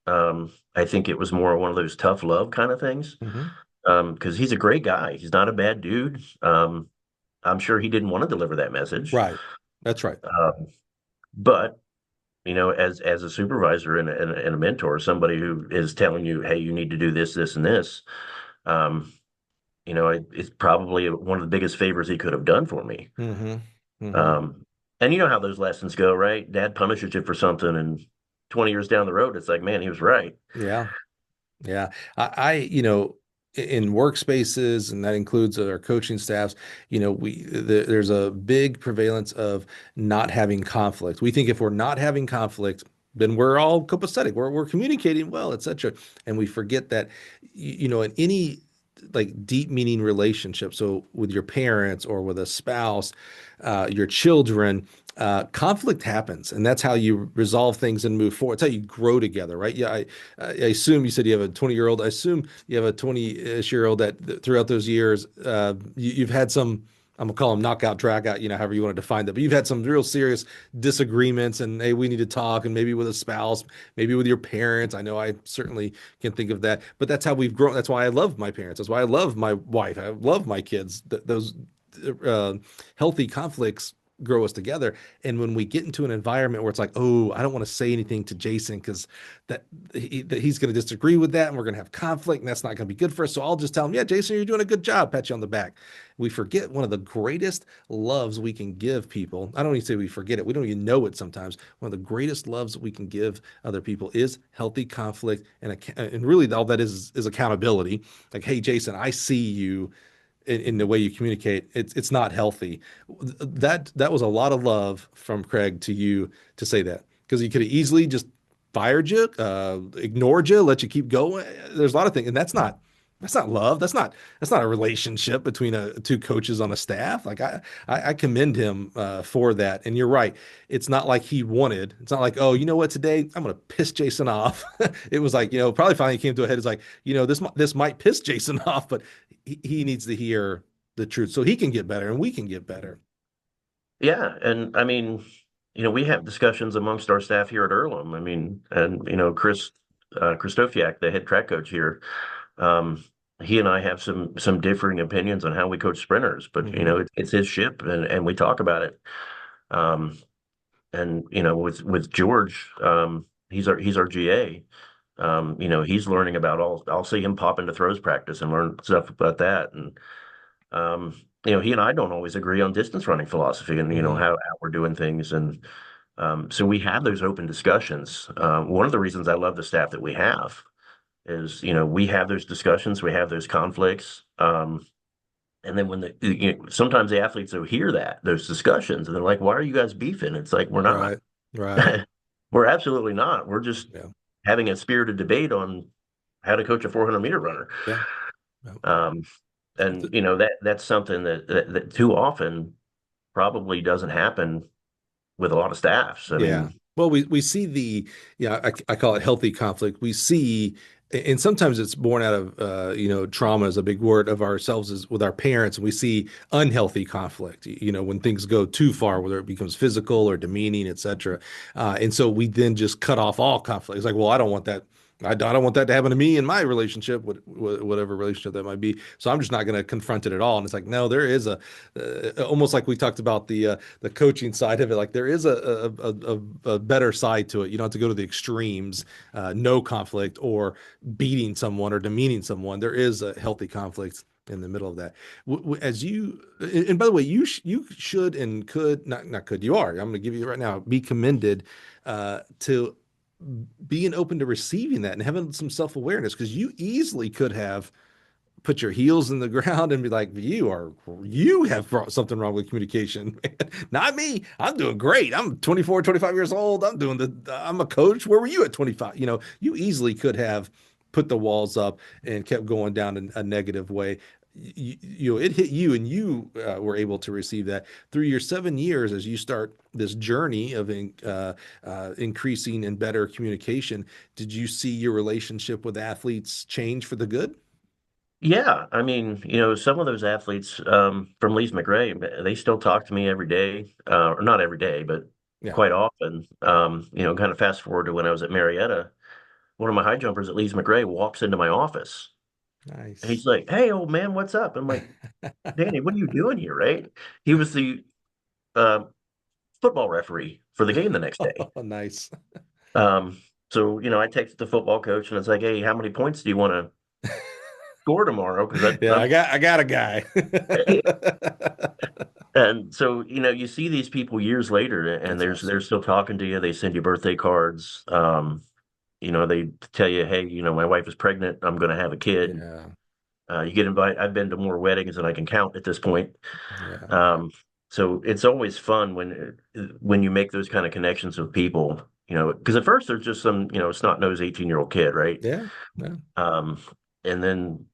I think it was more one of those tough love kind of things. Hmm. Because he's a great guy. He's not a bad dude. I'm sure he didn't want to deliver that message. Right. That's right. But as a supervisor and a mentor, somebody who is telling you, hey, you need to do this, this, and this, um, it's probably one of the biggest favors he could have done for me. Hmm. Hmm. Um, and you know how those lessons go, right? Dad punishes you for something, and 20 years down the road, it's like, man, he was right. Yeah. Yeah. In workspaces, and that includes our coaching staffs, there's a big prevalence of not having conflict. We think if we're not having conflict, then we're all copacetic. We're communicating well, etc. And we forget that, in any like deep meaning relationship, so with your parents or with a spouse, your children, conflict happens, and that's how you resolve things and move forward. It's how you grow together, right? Yeah, I assume you said you have a 20-year-old. I assume you have a 20-ish-year-old that throughout those years, you've had some. I'm gonna call them knockout, drag out, however you want to define that. But you've had some real serious disagreements, and hey, we need to talk, and maybe with a spouse, maybe with your parents. I know I certainly can think of that, but that's how we've grown. That's why I love my parents. That's why I love my wife. I love my kids. Those uh, healthy conflicts grow us together. And when we get into an environment where it's like, oh, I don't want to say anything to Jason because that he's going to disagree with that, and we're going to have conflict, and that's not going to be good for us. So I'll just tell him, yeah, Jason, you're doing a good job. Pat you on the back. We forget one of the greatest loves we can give people. I don't even say we forget it. We don't even know it sometimes. One of the greatest loves we can give other people is healthy conflict, and really all that is accountability. Like, hey, Jason, I see you in the way you communicate. It's not healthy. That was a lot of love from Craig to you to say that, because he could have easily just fired you, ignored you, let you keep going. There's a lot of things, and that's not love. That's not a relationship between two coaches on a staff. Like I commend him for that. And you're right. It's not like he wanted. It's not like, oh, you know what, today I'm gonna piss Jason off. It was like, probably finally came to a head. It's like, this might piss Jason off, but he needs to hear the truth so he can get better and we can get better. Yeah, and I mean, we have discussions amongst our staff here at Earlham. I mean, and Chris Christofiak, the head track coach here, um, he and I have some differing opinions on how we coach sprinters, but Hmm. it's his ship, and we talk about it. Um, and with George, he's our GA. He's learning about all. I'll see him pop into throws practice and learn stuff about that, and um, he and I don't always agree on distance running philosophy and Hmm. how we're doing things, and so we have those open discussions. One of the reasons I love the staff that we have is we have those discussions, we have those conflicts, and then when sometimes the athletes will hear those discussions and they're like, "Why are you guys beefing?" It's like we're not. Right. Right. We're absolutely not. We're just Yeah. having a spirited debate on how to coach a 400-meter runner. Yeah. Yeah. Um, and that's something that too often probably doesn't happen with a lot of staffs. I Yeah. mean, Well, we see I call it healthy conflict. We see, and sometimes it's born out of, trauma is a big word of ourselves is with our parents. And we see unhealthy conflict, when things go too far, whether it becomes physical or demeaning, et cetera. And so we then just cut off all conflict. It's like, well, I don't want that. I don't want that to happen to me in my relationship, whatever relationship that might be. So I'm just not going to confront it at all. And it's like, no, there is almost like we talked about the coaching side of it. Like there is a better side to it. You don't have to go to the extremes, no conflict or beating someone or demeaning someone. There is a healthy conflict in the middle of that. As you, and by the way, you should and could not could you are. I'm going to give you right now. Be commended to being open to receiving that and having some self awareness because you easily could have put your heels in the ground and be like, you have something wrong with communication. Not me. I'm doing great. I'm 24, 25 years old. I'm a coach. Where were you at 25? You easily could have put the walls up and kept going down in a negative way. It hit you and you were able to receive that through your 7 years as you start this journey of increasing and better communication. Did you see your relationship with athletes change for the good? Yeah, I mean, some of those athletes from Lee's McRae, they still talk to me every day, or not every day, but Yeah. quite often. Kind of fast forward to when I was at Marietta, one of my high jumpers at Lee's McRae walks into my office and Nice. he's like, "Hey, old man, what's up?" I'm like, "Danny, what are you doing here?" Right? He was the uh, football referee for the game the next day. Oh, nice. Um, so I texted the football coach and it's like, "Hey, how many points do you want to score tomorrow?" Because Yeah, I got a guy. And so, you see these people years later and That's they're awesome. still talking to you. They send you birthday cards. They tell you, hey, my wife is pregnant. I'm going to have a kid. Yeah. You get invited. I've been to more weddings than I can count at this point. Yeah. Um, so it's always fun when you make those kind of connections with people, because at first there's just some, snot-nosed 18-year-old kid, right? Yeah. Yeah. Um, and then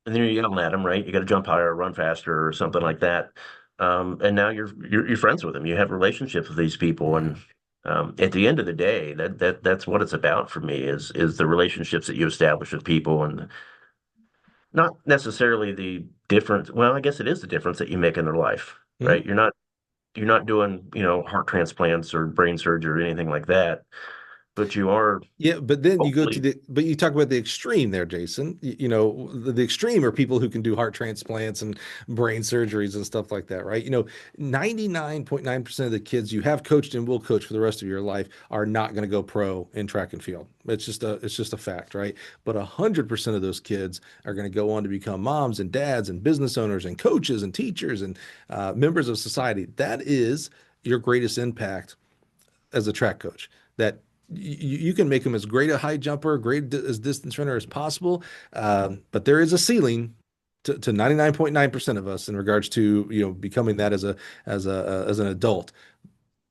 and then you're yelling at them, right? You got to jump higher, run faster, or something like that. And now you're friends with them. You have relationships with these people, Yeah. and at the end of the day, that's what it's about for me is the relationships that you establish with people, and not necessarily the difference. Well, I guess it is the difference that you make in their life, right? Mhm. You're not doing heart transplants or brain surgery or anything like that, but you are Yeah, but then you go to hopefully. but you talk about the extreme there, Jason. The extreme are people who can do heart transplants and brain surgeries and stuff like that, right? 99.9% of the kids you have coached and will coach for the rest of your life are not going to go pro in track and field. It's just a fact, right? But 100% of those kids are going to go on to become moms and dads and business owners and coaches and teachers and members of society. That is your greatest impact as a track coach that you can make them as great a high jumper, great as distance runner as possible. But there is a ceiling to 99.9% of us in regards to, becoming that as an adult.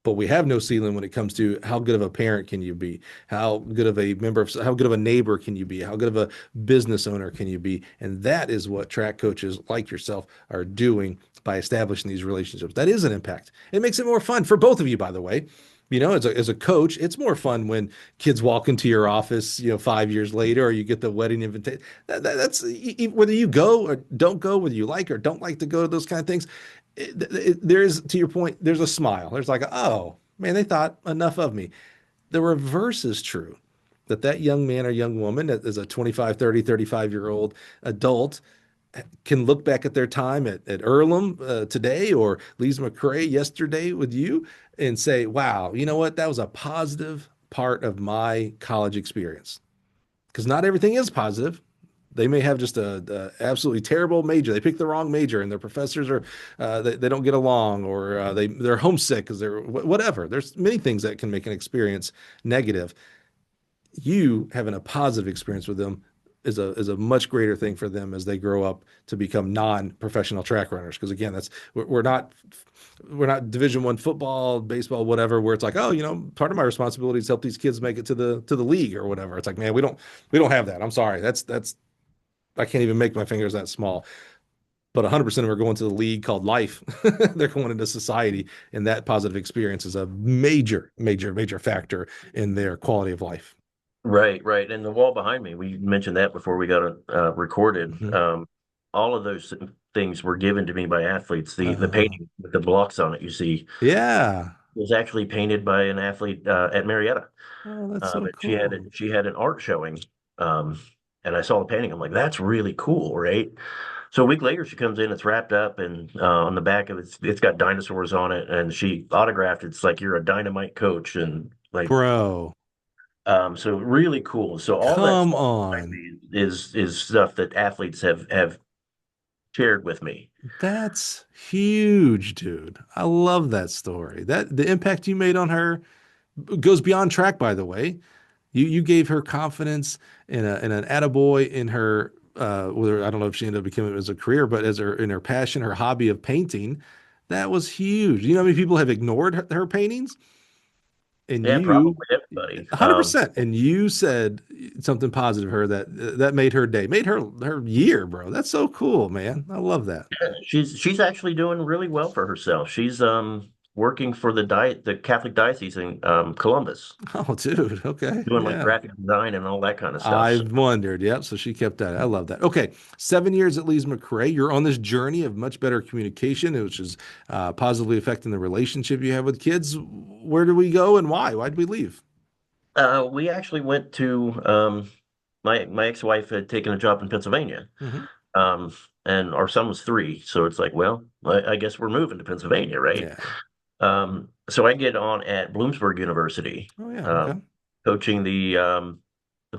But we have no ceiling when it comes to how good of a parent can you be? How good of a neighbor can you be? How good of a business owner can you be? And that is what track coaches like yourself are doing by establishing these relationships. That is an impact. It makes it more fun for both of you, by the way. As a coach, it's more fun when kids walk into your office, 5 years later, or you get the wedding invitation. That's whether you go or don't go, whether you like or don't like to go to those kind of things. There's, to your point, there's a smile. There's like, oh man, they thought enough of me. The reverse is true. That young man or young woman that is a 25, 30, 35-year-old adult can look back at their time at Earlham today or Lee's McRae yesterday with you and say, wow, you know what? That was a positive part of my college experience. Because not everything is positive. They may have just a absolutely terrible major. They picked the wrong major, and their professors are they don't get along, or they're homesick because they're whatever. There's many things that can make an experience negative. You having a positive experience with them is a much greater thing for them as they grow up to become non-professional track runners. Because again, we're not Division I football, baseball, whatever, where it's like, oh, part of my responsibility is help these kids make it to the league or whatever. It's like, man, we don't have that. I'm sorry. That's I can't even make my fingers that small. But 100% of them are going to the league called life. They're going into society, and that positive experience is a major, major, major factor in their quality of life. Right, right. And the wall behind me, we mentioned that before we got recorded. Mhm. All of those things were given to me by athletes. The Uh, painting with the blocks on it you see yeah. was actually painted by an athlete at Marietta. Oh, that's so And cool. she had an art showing. Um, and I saw the painting. I'm like, that's really cool, right? So a week later, she comes in. It's wrapped up, and on the back of it, it's got dinosaurs on it. And she autographed. It's like you're a dynamite coach, and like Bro, so really cool. So all that come stuff behind on. me is stuff that athletes have shared with me. That's huge, dude. I love that story. That the impact you made on her goes beyond track, by the way. You gave her confidence in an attaboy in her whether I don't know if she ended up becoming it as a career, but as her in her passion, her hobby of painting. That was huge. You know how many people have ignored her paintings? And Yeah, you probably everybody. 100%. And you said something positive to her that made her day, made her year, bro. That's so cool, man. I love that. She's actually doing really well for herself. She's working for the Catholic diocese in Columbus, Oh, dude. Okay. doing like Yeah. graphic design and all that kind of stuff. So, I've wondered. Yep. So she kept that. I love that. Okay. 7 years at Lee's McRae. You're on this journey of much better communication, which is positively affecting the relationship you have with kids. Where do we go and why? Why did we leave? we actually went to my ex-wife had taken a job in Pennsylvania. Hmm. Um, and our son was 3, so it's like, well, I guess we're moving to Pennsylvania, right? Yeah. So I get on at Bloomsburg University, Oh, yeah. uh, Okay. coaching the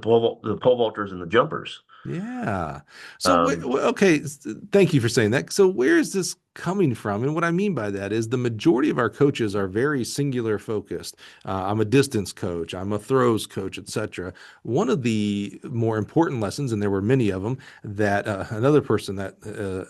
pole vaulters and the jumpers. Yeah. So, Um, okay, thank you for saying that. So, where is this coming from? And what I mean by that is the majority of our coaches are very singular focused. I'm a distance coach, I'm a throws coach, etc. One of the more important lessons, and there were many of them, that another person that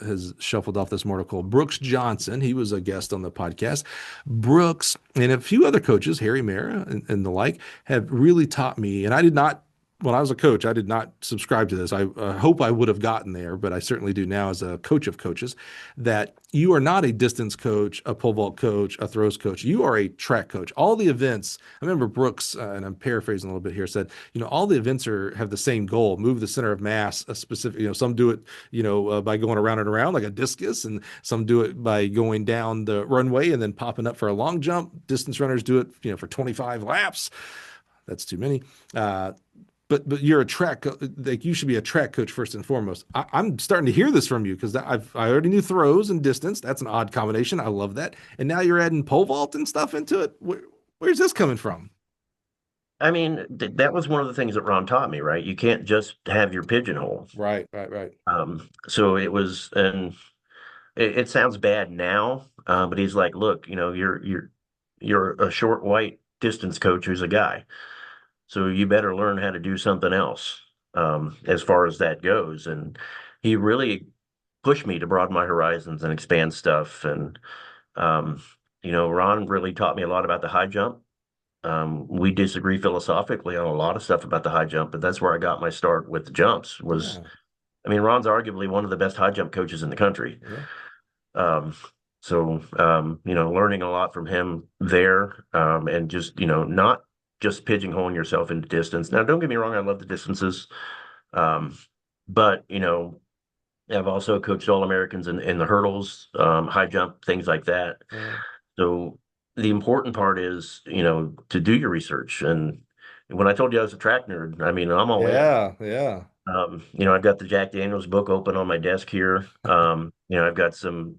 has shuffled off this mortal called Brooks Johnson, he was a guest on the podcast. Brooks and a few other coaches, Harry Mara and the like, have really taught me, and I did not when I was a coach, I did not subscribe to this. I hope I would have gotten there, but I certainly do now as a coach of coaches, that you are not a distance coach, a pole vault coach, a throws coach. You are a track coach. All the events, I remember Brooks, and I'm paraphrasing a little bit here, said, all the events have the same goal, move the center of mass, a specific, some do it, by going around and around like a discus, and some do it by going down the runway and then popping up for a long jump. Distance runners do it, for 25 laps. That's too many. But you're a like you should be a track coach first and foremost. I'm starting to hear this from you because I already knew throws and distance. That's an odd combination. I love that. And now you're adding pole vault and stuff into it. Where's this coming from? I mean, that was one of the things that Ron taught me, right? You can't just have your pigeonhole. Right, right, right. So it was, and it sounds bad now, but he's like, look, you're a short white distance coach who's a guy. So you better learn how to do something else as far as that goes. And he really pushed me to broaden my horizons and expand stuff. And um, Ron really taught me a lot about the high jump. We disagree philosophically on a lot of stuff about the high jump, but that's where I got my start with the jumps. Yeah, I mean, Ron's arguably one of the best high jump coaches in the country. yeah. Um, learning a lot from him there, and just, not just pigeonholing yourself into distance. Now, don't get me wrong, I love the distances. Um, but, I've also coached All-Americans in the hurdles, high jump, things like that. Yeah. So the important part is, to do your research. And when I told you I was a track nerd, I mean, I'm all in. Yeah, yeah. I've got the Jack Daniels book open on my desk here. I've got some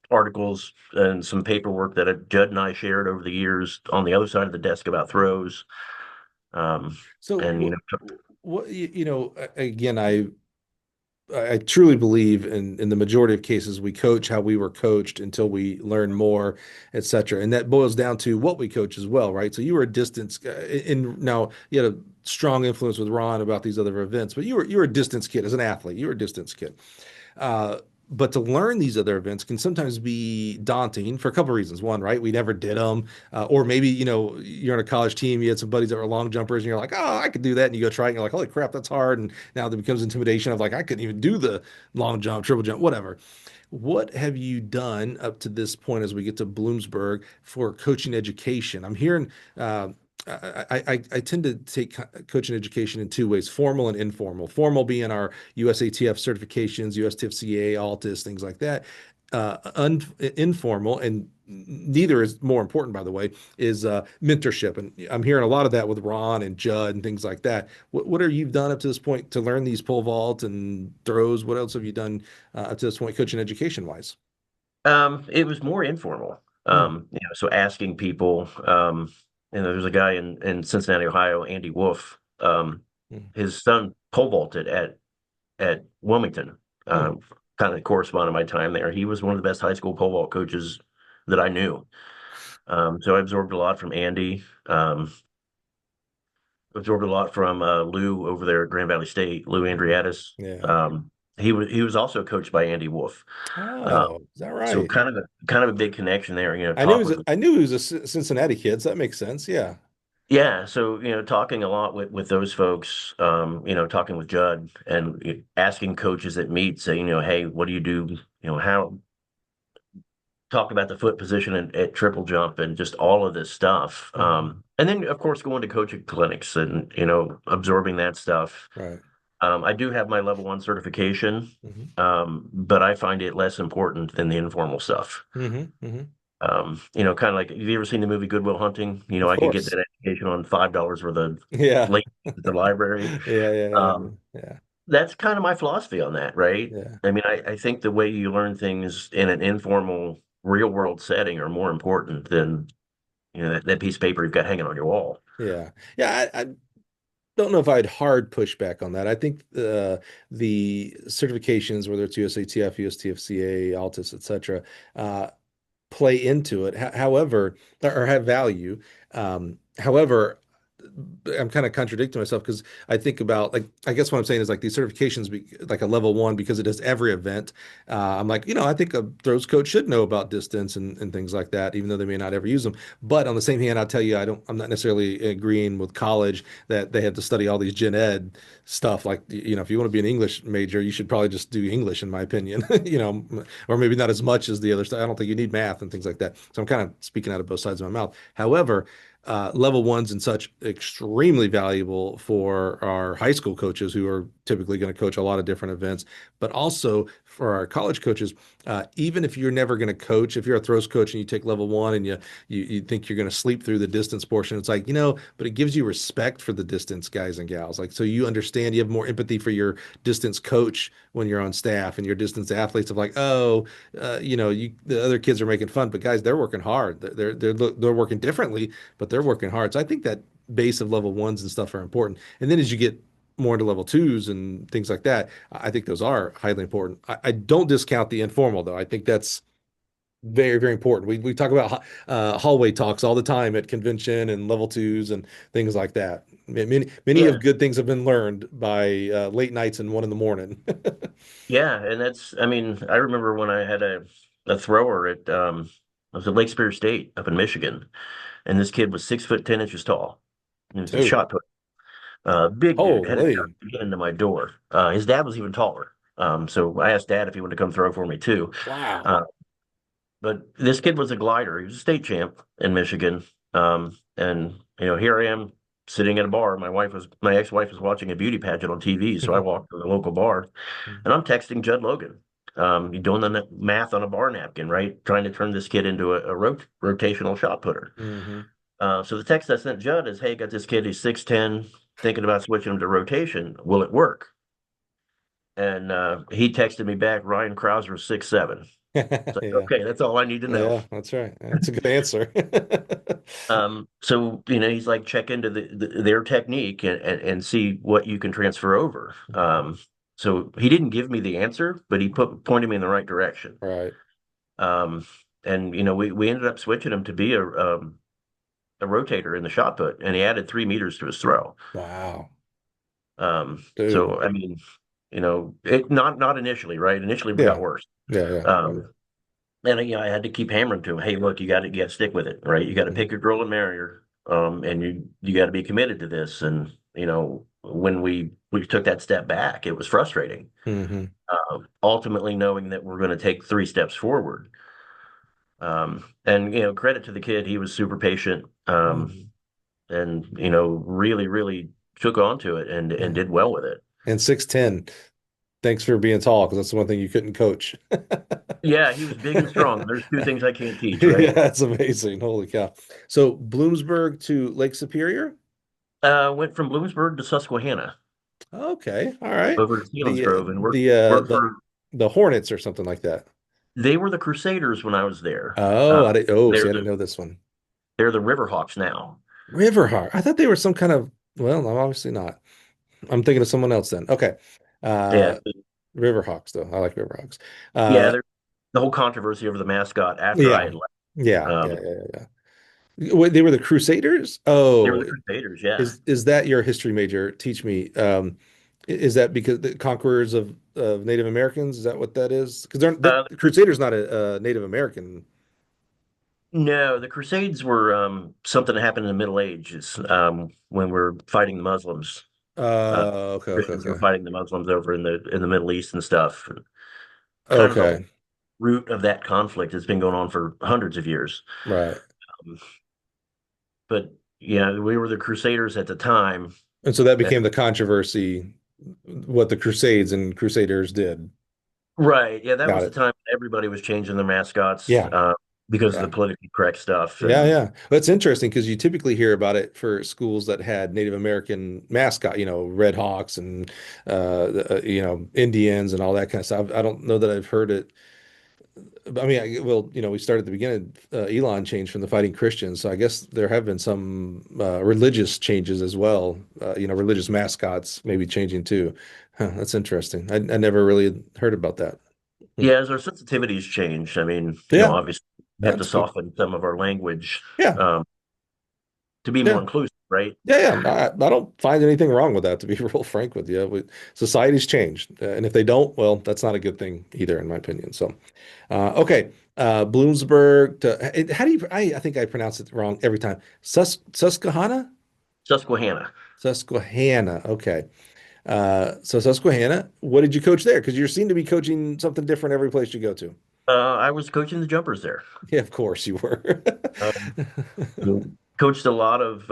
articles and some paperwork that Judd and I shared over the years on the other side of the desk about throws. Um, So and what again, I truly believe in the majority of cases we coach how we were coached until we learn more, et cetera. And that boils down to what we coach as well, right? So you were a distance in now you had a strong influence with Ron about these other events, but you were a distance kid as an athlete. You were a distance kid. But to learn these other events can sometimes be daunting for a couple of reasons. One, right? We never did them. Or maybe, you're on a college team, you had some buddies that were long jumpers, and you're like, oh, I could do that. And you go try it, and you're like, holy crap, that's hard. And now there becomes intimidation of like, I couldn't even do the long jump, triple jump, whatever. What have you done up to this point as we get to Bloomsburg for coaching education? I'm hearing I tend to take coaching education in two ways, formal and informal. Formal being our USATF certifications, USTFCA, ALTIS, things like that. Informal, and neither is more important, by the way, is mentorship. And I'm hearing a lot of that with Ron and Judd and things like that. What are you done up to this point to learn these pole vault and throws? What else have you done up to this point, coaching education wise? it was more informal. Mm, So asking people, there's a guy in Cincinnati, Ohio, Andy Wolf. mm, His son pole vaulted at Wilmington. mm. kind of corresponded my time there. He was one of the best high school pole vault coaches that I knew. So I absorbed a lot from Andy. Absorbed a lot from Lou over there at Grand Valley State, Lou Mhm. Andriatis. Yeah. He was also coached by Andy Wolf. Um, Oh, is that so right? kind of a big connection there. I knew he was a Cincinnati kid, so that makes sense. Yeah. Yeah, so talking a lot with those folks, talking with Judd and asking coaches at meet, say, hey, what do you do? How talk about the foot position at triple jump and just all of this stuff. Mhm. And then of course going to coaching clinics and absorbing that stuff. Right. I do have my level one certification, Hmm. but I find it less important than the informal stuff. Hmm. Hmm. Kind of like, have you ever seen the movie Good Will Hunting? Of I could get course. that education on $5 worth of Yeah. late at the library. Yeah, yeah, yeah, Um, yeah, that's kind of my philosophy on that, right? yeah, I mean, I think the way you learn things in an informal, real world setting are more important than, that piece of paper you've got hanging on your wall. yeah, yeah. I don't know if I'd hard push back on that. I think the certifications, whether it's USATF, USTFCA, Altus, etc., uh, play into it. However, or have value. However, I'm kind of contradicting myself because I think about like I guess what I'm saying is like these certifications like a level one because it does every event. I'm like, I think a throws coach should know about distance and things like that, even though they may not ever use them. But on the same hand, I'll tell you, I'm not necessarily agreeing with college that they have to study all these gen ed stuff. Like, if you want to be an English major, you should probably just do English, in my opinion, or maybe not as much as the other stuff. I don't think you need math and things like that. So I'm kind of speaking out of both sides of my mouth. However, level ones and such extremely valuable for our high school coaches who are typically going to coach a lot of different events, but also for our college coaches. Even if you're never going to coach, if you're a throws coach and you take level one and you think you're going to sleep through the distance portion, it's like, but it gives you respect for the distance guys and gals. Like, so you understand, you have more empathy for your distance coach when you're on staff and your distance athletes of like, oh, the other kids are making fun, but guys, they're working hard. They're working differently, but they're working hard. So I think that base of level ones and stuff are important. And then as you get more into level twos and things like that, I think those are highly important. I don't discount the informal though. I think that's very, very important. We talk about hallway talks all the time at convention and level twos and things like that. Many of Yeah, good things have been learned by late nights and 1 in the morning. yeah, and I mean, I remember when I had a thrower I was at Lake Superior State up in Michigan, and this kid was 6 foot 10 inches tall. He was a Dude, shot put, big dude, had a shot holy, to get into my door. His dad was even taller. So I asked dad if he wanted to come throw for me too. wow. Uh, but this kid was a glider. He was a state champ in Michigan. And here I am sitting at a bar. My ex-wife was watching a beauty pageant on TV, so I walked to the local bar and I'm texting Judd Logan. You're doing the math on a bar napkin, right? Trying to turn this kid into a rotational shot putter. Hmm. So the text I sent Judd is, "Hey, got this kid. He's 6'10", thinking about switching him to rotation. Will it work?" And he texted me back, "Ryan Krauser is 6'7". It's like, Yeah. okay, that's all I need to know. Yeah, that's right. That's a good answer. So he's like, check into their technique and see what you can transfer over. So he didn't give me the answer, but he pointed me in the right direction. Right. Um, and we ended up switching him to be a rotator in the shot put, and he added 3 meters to his throw. Wow. So Dude. I mean, it not initially, right? Initially we got Yeah. worse. Yeah, yeah. Um, and I had to keep hammering to him, hey, look, you got to stick with it, right? You got to Mhm. pick your girl and marry her, and you got to be committed to this. And when we took that step back, it was frustrating. Mhm. Ultimately, knowing that we're going to take 3 steps forward. And credit to the kid, he was super patient, Mhm. and really, really took on to it and Yeah. did well with it. And 6'10". Thanks for being tall, because that's the one thing you couldn't coach. Yeah, he was big and strong. There's two things I can't teach, Yeah, right? that's amazing. Holy cow. So Bloomsburg to Lake Superior? Went from Bloomsburg to Susquehanna Okay. All right. over to The Selinsgrove and the uh worked the for. the Hornets or something like that. They were the Crusaders when I was there. Oh, They're see, I didn't the know this one. they're the Riverhawks now. Riverheart. I thought they were some kind of, well, no, obviously not. I'm thinking of someone else then. Okay. Yeah, Uh Riverhawks, though. I like Riverhawks. Yeah, Uh, the whole controversy over the mascot after I yeah, had left. yeah, yeah, Um, yeah, yeah. Wait, they were the Crusaders? they were Oh, the Crusaders, yeah. is that your history major? Teach me. Is that because the conquerors of Native Americans? Is that what that is? Because Uh, the Crusaders not a Native American. no, the Crusades were something that happened in the Middle Ages when we're fighting the Muslims. Uh, Okay, okay, Christians were okay. fighting the Muslims over in the Middle East and stuff. Kind of the whole Okay, root of that conflict has been going on for hundreds of years. right. Um, but yeah, we were the Crusaders at the time. And so that Uh, became the controversy, what the Crusades and Crusaders did. right. Yeah, that Got was the it. time everybody was changing their mascots Yeah, because of the yeah. politically correct stuff. Yeah, And yeah. That's interesting because you typically hear about it for schools that had Native American mascot, Red Hawks and Indians and all that kind of stuff. I don't know that I've heard it. I mean, well, we started at the beginning. Elon changed from the Fighting Christians, so I guess there have been some religious changes as well. Religious mascots maybe changing too. Huh, that's interesting. I never really heard about that. Hmm. yeah, as our sensitivities change, I mean, Yeah, obviously we have to that's good. soften some of our language Yeah, um, to be more yeah. inclusive, right? Yeah, yeah. I don't find anything wrong with that, to be real frank with you. Society's changed. And if they don't, well, that's not a good thing either, in my opinion. So, okay. Bloomsburg how do I think I pronounce it wrong every time. Susquehanna? Susquehanna. Susquehanna. Okay. So Susquehanna, what did you coach there? Because you seem to be coaching something different every place you go to. I was coaching the jumpers there. Yeah, of course you were. Um, Coached a lot of,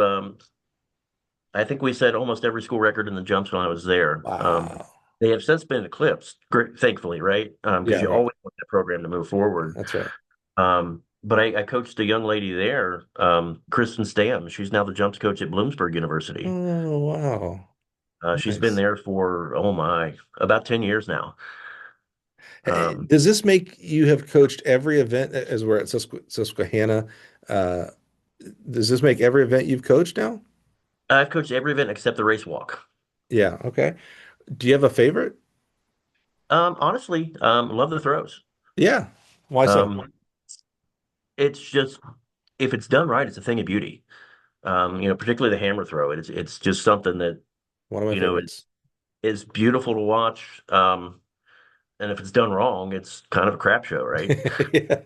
I think we set almost every school record in the jumps when I was there. Wow. They have since been eclipsed, thankfully, right? Because Yeah, you right. always want that program to move forward. That's right. But I coached a young lady there, Kristen Stam. She's now the jumps coach at Bloomsburg University. Oh, wow. She's been Nice. there for, oh my, about 10 years now. Um, Does this make you have coached every event as we're at Susquehanna? Uh, does this make every event you've coached now? I've coached every event except the race walk. Yeah. Okay. Do you have a favorite? Honestly, love the throws. Yeah. Why so? Um, it's just if it's done right, it's a thing of beauty. Particularly the hammer throw. It's just something that One of my you know is favorites. is beautiful to watch. And if it's done wrong, it's kind of a crap show, right? Yeah.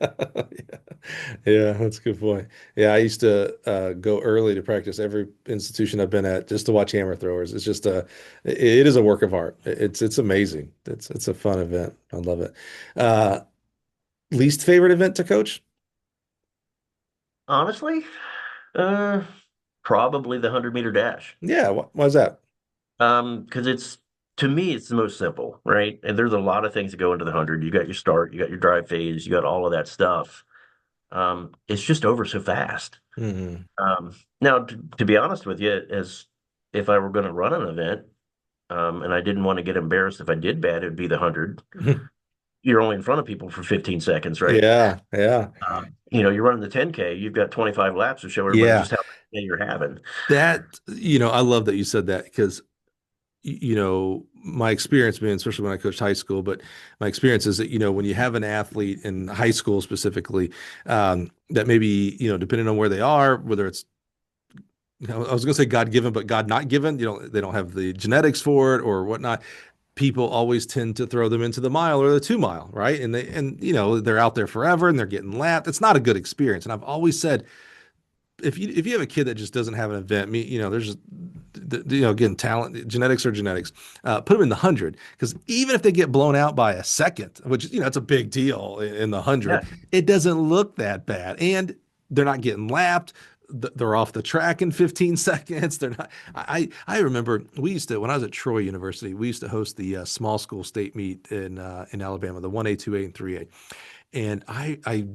Yeah, that's a good point. Yeah, I used to go early to practice every institution I've been at just to watch hammer throwers. It's just it is a work of art. It's amazing. It's a fun event. I love it. Uh, Least favorite event to coach? Honestly, uh, probably the 100-meter dash. Yeah, why is that? Because it's to me, it's the most simple, right? And there's a lot of things that go into the 100. You got your start, you got your drive phase, you got all of that stuff. It's just over so fast. Hmm. Now, to be honest with you, as if I were going to run an event, and I didn't want to get embarrassed if I did bad, it would be the 100. You're only in front of people for 15 seconds, right? Yeah, yeah, You're running the 10K, you've got 25 laps to show everybody yeah. just how much day you're having. I love that you said that because, my experience, being, especially when I coached high school, but my experience is that, when you have an athlete in high school specifically, that maybe, depending on where they are, whether it's, I was going to say God given, but God not given, they don't have the genetics for it or whatnot. People always tend to throw them into the mile or the 2 mile, right? They're out there forever and they're getting lapped. It's not a good experience. And I've always said, if you have a kid that just doesn't have an event, there's just again, talent, genetics are genetics. Put them in the 100 because even if they get blown out by a second, which it's a big deal in the Yeah. 100, it doesn't look that bad, and they're not getting lapped. They're off the track in 15 seconds. They're not. I remember we used to, when I was at Troy University, we used to host the small school state meet in Alabama, the 1A, 2A, and 3A. And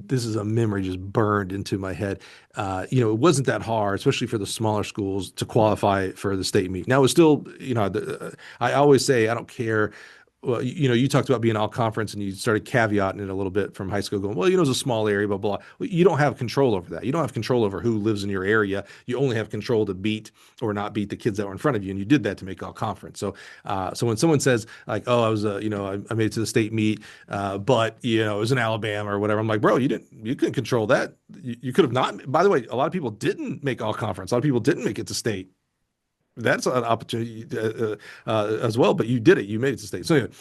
this is a memory just burned into my head. It wasn't that hard, especially for the smaller schools, to qualify for the state meet. Now, it was still, I always say, I don't care well, you talked about being all conference and you started caveating it a little bit from high school going, well, it's a small area, blah, blah. Well, you don't have control over that. You don't have control over who lives in your area. You only have control to beat or not beat the kids that were in front of you. And you did that to make all conference. So when someone says like, oh, I was, I made it to the state meet, but it was in Alabama or whatever. I'm like, bro, you couldn't control that. You could have not. By the way, a lot of people didn't make all conference. A lot of people didn't make it to state. That's an opportunity as well, but you did it. You made it to state. So anyway,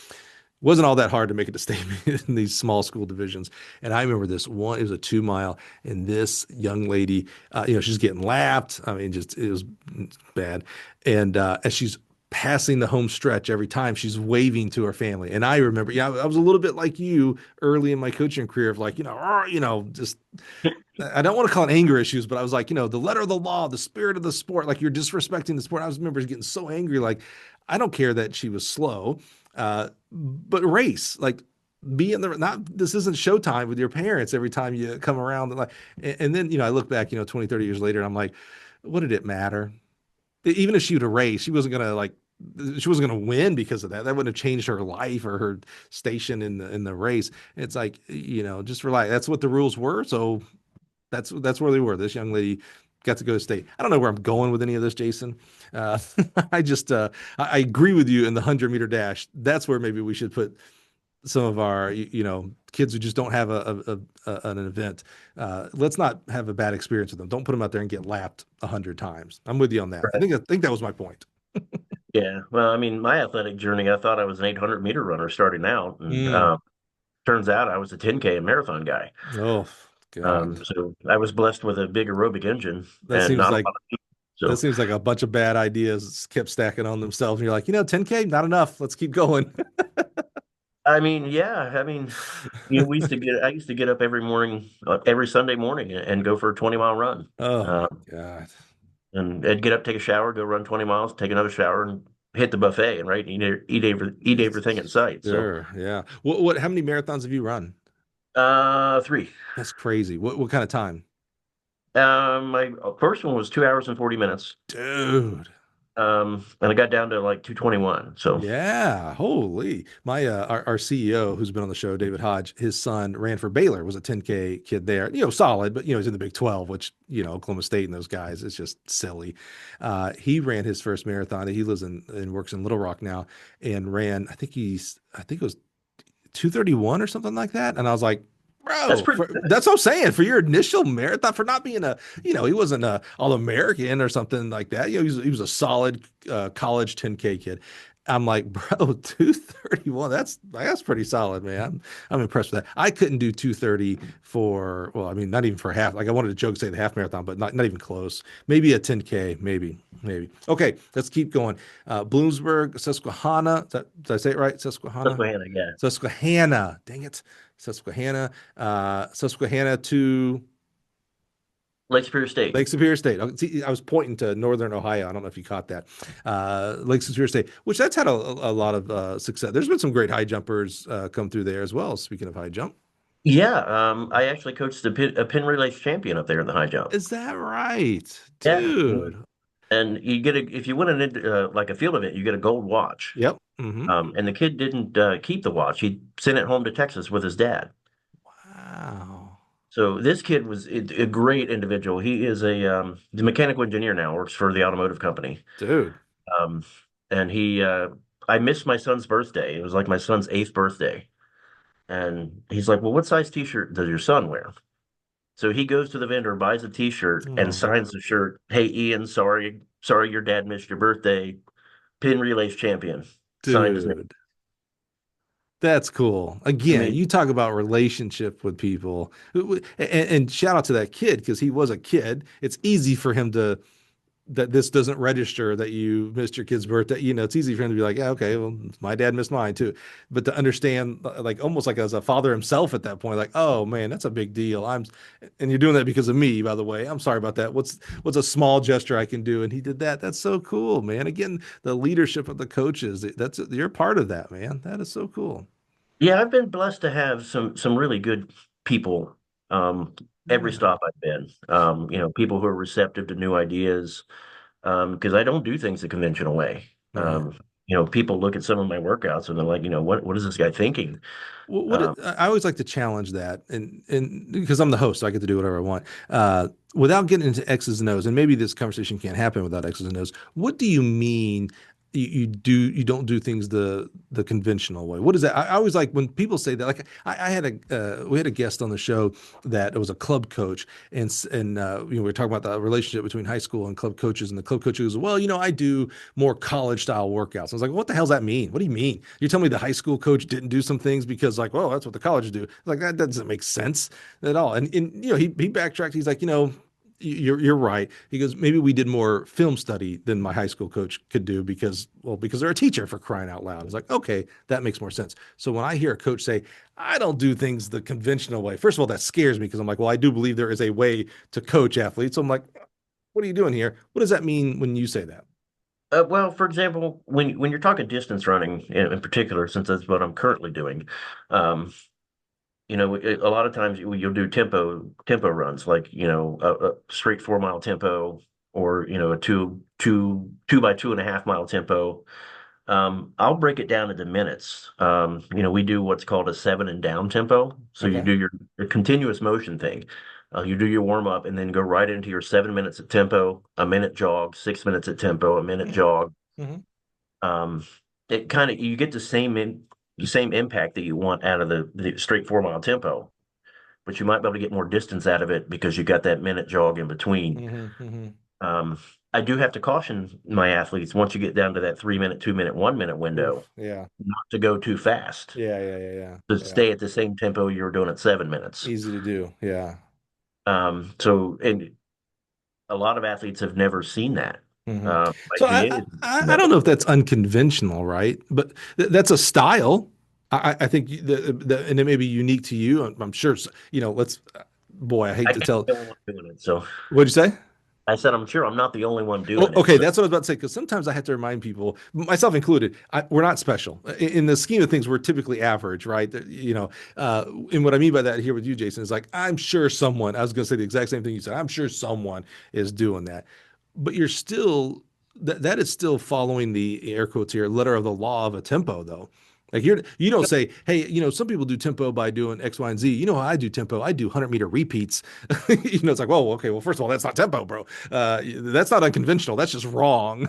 wasn't all that hard to make it to state in these small school divisions. And I remember this one, it was a 2 mile, and this young lady, she's getting lapped. I mean, just it was bad. And as she's passing the home stretch every time, she's waving to her family. And I remember, I was a little bit like you early in my coaching career of like, just I don't want to call it anger issues, but I was like, the letter of the law, the spirit of the sport, like you're disrespecting the sport. I was remember getting so angry, like I don't care that she was slow, but race, like be in the not. This isn't showtime with your parents every time you come around. And then I look back, 20, 30 years later, and I'm like, what did it matter? Even if she would have raced, she wasn't gonna win because of that. That wouldn't have changed her life or her station in the race. It's like, just relax. That's what the rules were. So that's where they were. This young lady got to go to state. I don't know where I'm going with any of this, Jason. Uh, I agree with you in the 100-meter dash. That's where maybe we should put some of our kids who just don't have an event. Let's not have a bad experience with them. Don't put them out there and get lapped 100 times. I'm with you on that. Right. I think that was my point. Yeah. Well, I mean, my athletic journey, I thought I was an 800-meter runner starting out, and Mm. turns out I was a 10K and marathon guy. Oh God, So I was blessed with a big aerobic engine that and seems not a like lot of people. that So seems like a bunch of bad ideas kept stacking on themselves. And you're like, 10K, not enough. Let's keep going. I mean, yeah, I mean, I used to get up every morning, every Sunday morning, and go for a 20-mile run. Oh my Uh, God. and I'd get up, take a shower, go run 20 miles, take another shower, and hit the buffet and right, eat everything in sight. So, Sure. Yeah. How many marathons have you run? three. That's crazy. What kind of time? My first one was 2 hours and 40 minutes. Dude. And I got down to like 2:21. So Yeah, holy. My our CEO who's been on the show, David Hodge, his son ran for Baylor, was a 10K kid there. Solid, but he's in the Big 12, which, Oklahoma State and those guys, it's just silly. He ran his first marathon. He lives in and works in Little Rock now and ran, I think it was 2:31 or something like that. And I was like, that's bro, pretty good. that's what I'm saying. For your initial marathon, for not being he wasn't a All-American or something like that. He was a solid college 10K kid. I'm like, bro, 2:31. That's pretty solid, man. I'm impressed with that. I couldn't do 2:30 well, I mean, not even for half. Like I wanted to joke say the half marathon, but not even close. Maybe a 10K, maybe. Okay, let's keep going. Bloomsburg, Susquehanna. Did I say it right? Susquehanna. Susquehanna, yeah. Susquehanna. Dang it. Susquehanna to Lake Superior State. Lake Superior State. See, I was pointing to Northern Ohio. I don't know if you caught that. Lake Superior State, which that's had a lot of success. There's been some great high jumpers come through there as well. Speaking of high jump, Yeah, I actually coached a pin relay champion up there in the high jump. is that right, Yeah, dude? and you get if you win like a field event, you get a gold watch. Yep. Mm-hmm. And the kid didn't keep the watch. He sent it home to Texas with his dad. Wow, So this kid was a great individual. He is the mechanical engineer now, works for the automotive company. dude. Um, and I missed my son's birthday. It was like my son's eighth birthday. And he's like, well, what size t-shirt does your son wear? So he goes to the vendor, buys a t-shirt and Oh, signs the shirt. Hey, Ian, sorry your dad missed your birthday. Pin relays champion. Signed his name. dude. That's cool. I Again, mean, you talk about relationship with people, and shout out to that kid because he was a kid. It's easy for him to that this doesn't register that you missed your kid's birthday. It's easy for him to be like, yeah, okay, well, my dad missed mine too. But to understand, like almost like as a father himself at that point, like, oh man, that's a big deal. And you're doing that because of me, by the way. I'm sorry about that. What's a small gesture I can do? And he did that. That's so cool, man. Again, the leadership of the coaches. You're part of that, man. That is so cool. yeah, I've been blessed to have some really good people um, every Yeah. stop I've been. People who are receptive to new ideas because I don't do things the conventional way. Right. people look at some of my workouts and they're like, what is this guy thinking? Um, I always like to challenge that, and because I'm the host, so I get to do whatever I want, without getting into X's and O's. And maybe this conversation can't happen without X's and O's. What do you mean you don't do things the conventional way? What is that? I always like when people say that. Like I had we had a guest on the show that was a club coach, and we were talking about the relationship between high school and club coaches, and the club coach goes, well, I do more college style workouts. I was like, what the hell does that mean? What do you mean? You're telling me the high school coach didn't do some things because like, well, that's what the colleges do. Like that doesn't make sense at all. And he backtracked. He's like, you're right. He goes, maybe we did more film study than my high school coach could do because they're a teacher, for crying out loud. It's like, okay, that makes more sense. So when I hear a coach say, I don't do things the conventional way, first of all, that scares me because I'm like, well, I do believe there is a way to coach athletes. So I'm like, what are you doing here? What does that mean when you say that? well, for example, when you're talking distance running in particular, since that's what I'm currently doing, um, a lot of times you'll do tempo runs, like a straight 4 mile tempo, or a two by 2.5 mile tempo. I'll break it down into minutes. We do what's called a seven and down tempo. So you Okay. do your continuous motion thing. You do your warm up and then go right into your 7 minutes at tempo, a minute jog, 6 minutes at tempo, a minute Hmm. jog. Hmm. Um, it kind of you get the same impact that you want out of the straight 4 mile tempo, but you might be able to get more distance out of it because you got that minute jog in between. Hmm. Hmm. Um, I do have to caution my athletes once you get down to that 3 minute, 2 minute, 1 minute window, Oof. Yeah. not to go too fast, Yeah. Yeah. Yeah. Yeah. to Yeah. stay at the same tempo you were doing at 7 minutes. Easy to do. Yeah. And a lot of athletes have never seen that. Hmm. My So GA has I don't never. know if that's unconventional, right? But that's a style. I think and it may be unique to you. I'm sure. Let's. Boy, I hate I to can't be tell. the only one doing it. So What'd you say? I said, I'm sure I'm not the only one Oh, doing it. okay, So that's what I was about to say. Because sometimes I have to remind people, myself included, we're not special in the scheme of things. We're typically average, right? And what I mean by that here with you, Jason, is like I'm sure someone. I was going to say the exact same thing you said. I'm sure someone is doing that, but you're still that is still following the air quotes here letter of the law of a tempo, though. Like you don't say, hey, some people do tempo by doing X, Y, and Z. You know how I do tempo? I do 100-meter repeats. It's like, whoa, okay, well, first of all, that's not tempo, bro. That's not unconventional. That's just wrong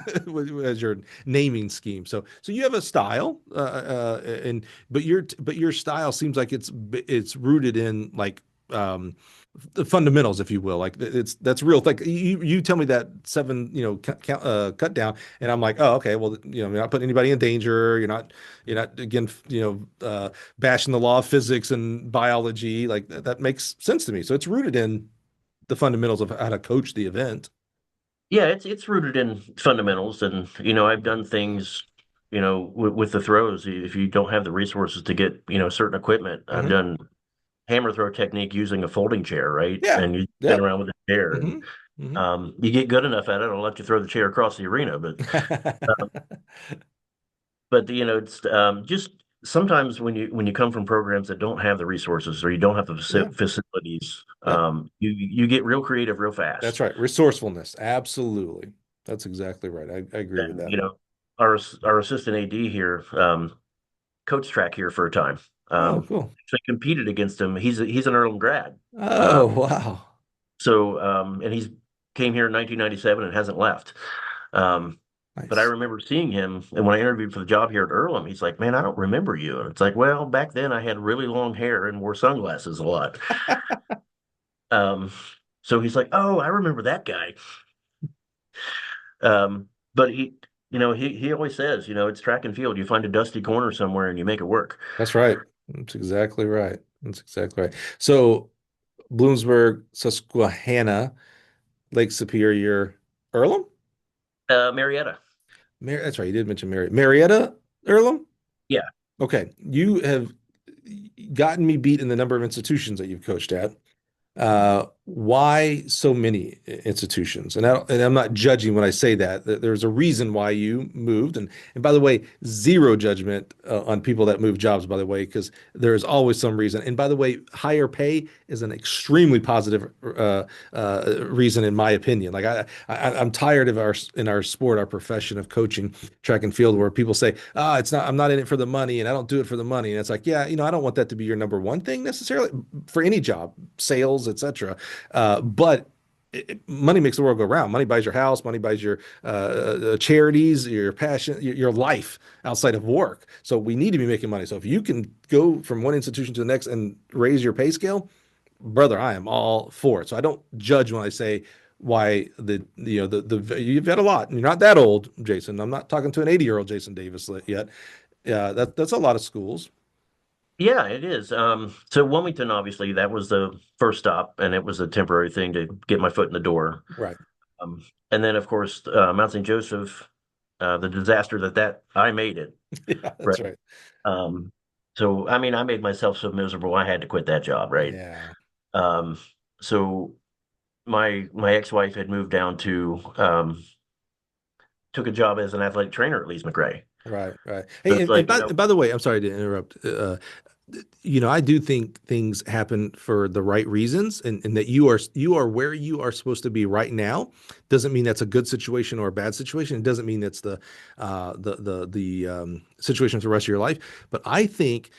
as your naming scheme. So you have a style, and but your style seems like it's rooted in like um, the fundamentals, if you will. Like that's real. Like you tell me that seven, cut down, and I'm like, oh, okay. Well, you're not putting anybody in danger. You're not again, bashing the law of physics and biology. Like that makes sense to me. So it's rooted in the fundamentals of how to coach the event. yeah, it's rooted in fundamentals, and I've done things, with the throws. If you don't have the resources to get certain equipment, I've Hmm. done hammer throw technique using a folding chair, right? Yeah. And you spin Yep. around with a chair, and Hmm. Hmm. you get good enough at it, I'll let you throw the chair across the arena. But it's just sometimes when you come from programs that don't have the resources or you don't have the Yeah. facilities, Yep. you get real creative real That's fast. right. Resourcefulness. Absolutely. That's exactly right. I agree with And that. our assistant AD here, coach track here for a time. Oh, Um, cool. actually competed against him. He's an Earlham grad. Oh, Um, wow. and he's came here in 1997 and hasn't left. Um, but I Nice. remember seeing him, and when I interviewed for the job here at Earlham, he's like, "Man, I don't remember you." And it's like, well, back then I had really long hair and wore sunglasses a lot. Um, so he's like, "Oh, I remember that guy." But he always says, it's track and field. You find a dusty corner somewhere and you make it work. That's right. That's exactly right. That's exactly right. So Bloomsburg, Susquehanna, Lake Superior, Earlham? Marietta. That's right. You did mention Marietta, Earlham? Yeah. Okay. You have gotten me beat in the number of institutions that you've coached at. Why so many institutions? And I'm not judging when I say that. There's a reason why you moved. And by the way, zero judgment on people that move jobs, by the way, because there is always some reason. And by the way, higher pay is an extremely positive reason, in my opinion. Like I'm tired of in our sport, our profession of coaching track and field, where people say, "Ah, it's not. I'm not in it for the money, and I don't do it for the money." And it's like, yeah, I don't want that to be your number one thing necessarily for any job, sales, etc. But money makes the world go round. Money buys your house. Money buys your charities, your passion, your life outside of work. So we need to be making money. So if you can go from one institution to the next and raise your pay scale, brother, I am all for it. So I don't judge when I say why the you've had a lot. And you're not that old, Jason. I'm not talking to an 80-year-old Jason Davis yet. Yeah, that's a lot of schools. Yeah, it is. So Wilmington, obviously, that was the first stop, and it was a temporary thing to get my foot in the door. Right. And then, of course, Mount St. Joseph, the disaster that I made it. Yeah, that's Right. right. Um, so, I mean, I made myself so miserable, I had to quit that job, right? Yeah. Um, so my ex-wife had moved down to took a job as an athletic trainer at Lee's McRae. Right, right. So Hey, it's and like, by the way, I'm sorry to interrupt. I do think things happen for the right reasons, and that you are where you are supposed to be right now. Doesn't mean that's a good situation or a bad situation. It doesn't mean that's the situation for the rest of your life. But I think,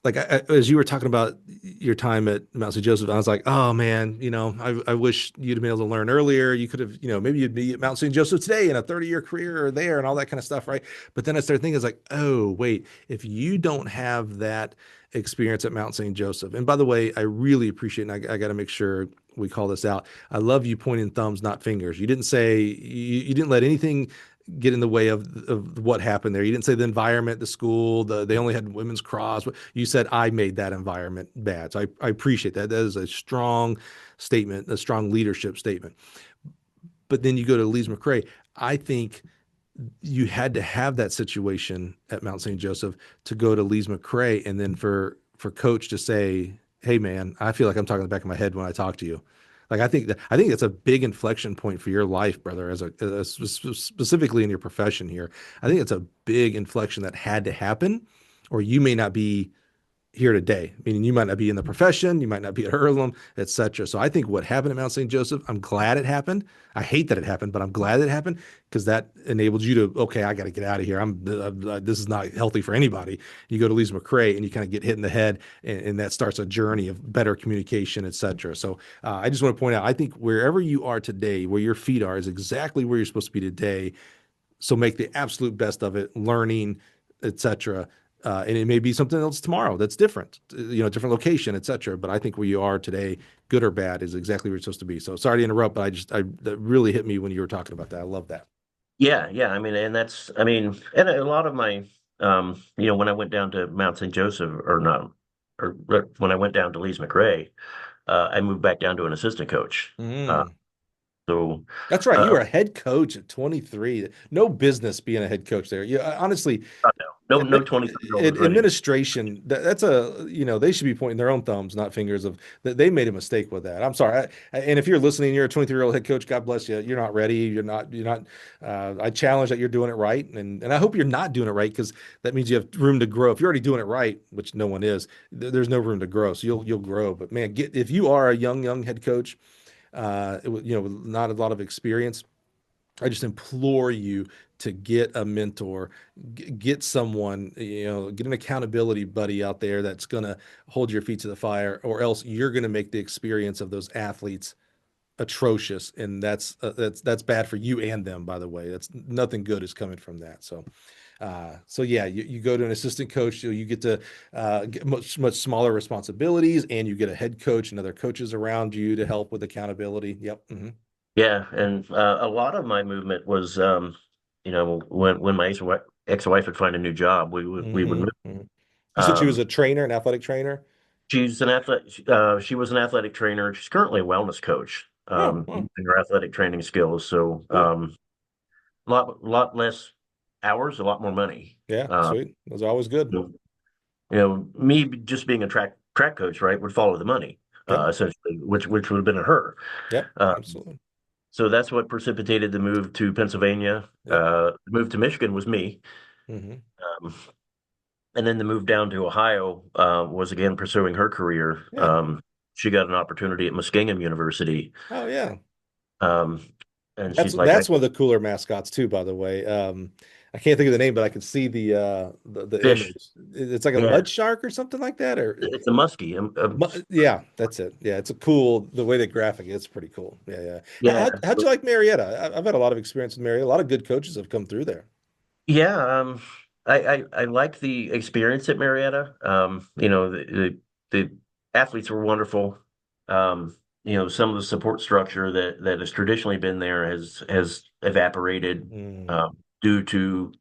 like as you were talking about your time at Mount St. Joseph, I was like, oh man, I wish you'd have been able to learn earlier. You could have, maybe you'd be at Mount St. Joseph today in a 30-year career or there and all that kind of stuff, right? But then I started thinking, it's like, oh wait, if you don't have that experience at Mount St. Joseph, and by the way, I really appreciate, and I got to make sure we call this out. I love you pointing thumbs, not fingers. You didn't say you didn't let anything get in the way of what happened there. You didn't say the environment, the school, they only had women's cross. You said I made that environment bad. So I appreciate that. That is a strong statement, a strong leadership statement. But then you go to Lees McRae. I think you had to have that situation at Mount St. Joseph to go to Lees McRae, and then for coach to say, "Hey, man, I feel like I'm talking in the back of my head when I talk to you." Like I think that's a big inflection point for your life, brother, specifically in your profession here. I think it's a big inflection that had to happen, or you may not be here today. Meaning you might not be in the profession, you might not be at Earlham, etc. So I think what happened at Mount St. Joseph, I'm glad it happened. I hate that it happened, but I'm glad it happened because that enabled you to, okay, I got to get out of here. This is not healthy for anybody. You go to Lees McRae and you kind of get hit in the head, and that starts a journey of better communication, etc. So I just want to point out, I think wherever you are today, where your feet are, is exactly where you're supposed to be today. So make the absolute best of it, learning, etc. And it may be something else tomorrow that's different, different location, etc. But I think where you are today, good or bad, is exactly where you're supposed to be. So sorry to interrupt, but that really hit me when you were talking about that. I love that. yeah, yeah. I mean, and a lot of my, when I went down to Mount St. Joseph or not, or when I went down to Lee's McRae, I moved back down to an assistant coach. Mm. So, That's right. You uh, were a head coach at 23. No business being a head coach there. Yeah, honestly, no 23-year-old is ready. administration, that's they should be pointing their own thumbs, not fingers of that they made a mistake with that. I'm sorry. And if you're listening, you're a 23-year-old head coach, God bless you. You're not ready. You're not I challenge that you're doing it right. And I hope you're not doing it right, because that means you have room to grow. If you're already doing it right, which no one is, there's no room to grow. So you'll grow. But man, if you are a young head coach, with not a lot of experience, I just implore you to get a mentor, get someone, get an accountability buddy out there that's going to hold your feet to the fire, or else you're going to make the experience of those athletes atrocious, and that's bad for you and them. By the way, that's nothing good is coming from that. So yeah, you go to an assistant coach, so you get to get much smaller responsibilities, and you get a head coach and other coaches around you to help with accountability. Yep. Yeah, and a lot of my movement was, when my ex-wife would find a new job, we would move. Hmm. You said she was Um, a trainer, an athletic trainer. she was an athletic trainer. She's currently a wellness coach, Oh, oh, using her athletic training skills. So, cool. lot less hours, a lot more money. Yeah, Um, sweet. Those are always good. me just being a track coach, right, would follow the money. Yep. essentially, which would have been her. Yep. Uh, Absolutely. so that's what precipitated the move to Pennsylvania. Yep. The move to Michigan was me. Hmm. Um, and then the move down to Ohio was again pursuing her career. Yeah. She got an opportunity at Muskingum University. Oh yeah. Um, and That's she's like, that's one of the cooler mascots too, by the way. I can't think of the name, but I can see the fish. image. It's like a Yeah, mud shark or something like that, or it's a muskie. yeah, that's it. Yeah, it's a cool the way they graphic it, it's pretty cool. Yeah, yeah. Yeah. How'd you like Marietta? I've had a lot of experience with Marietta. A lot of good coaches have come through there. Yeah, I like the experience at Marietta. The athletes were wonderful. Some of the support structure that has traditionally been there has evaporated Mm, due to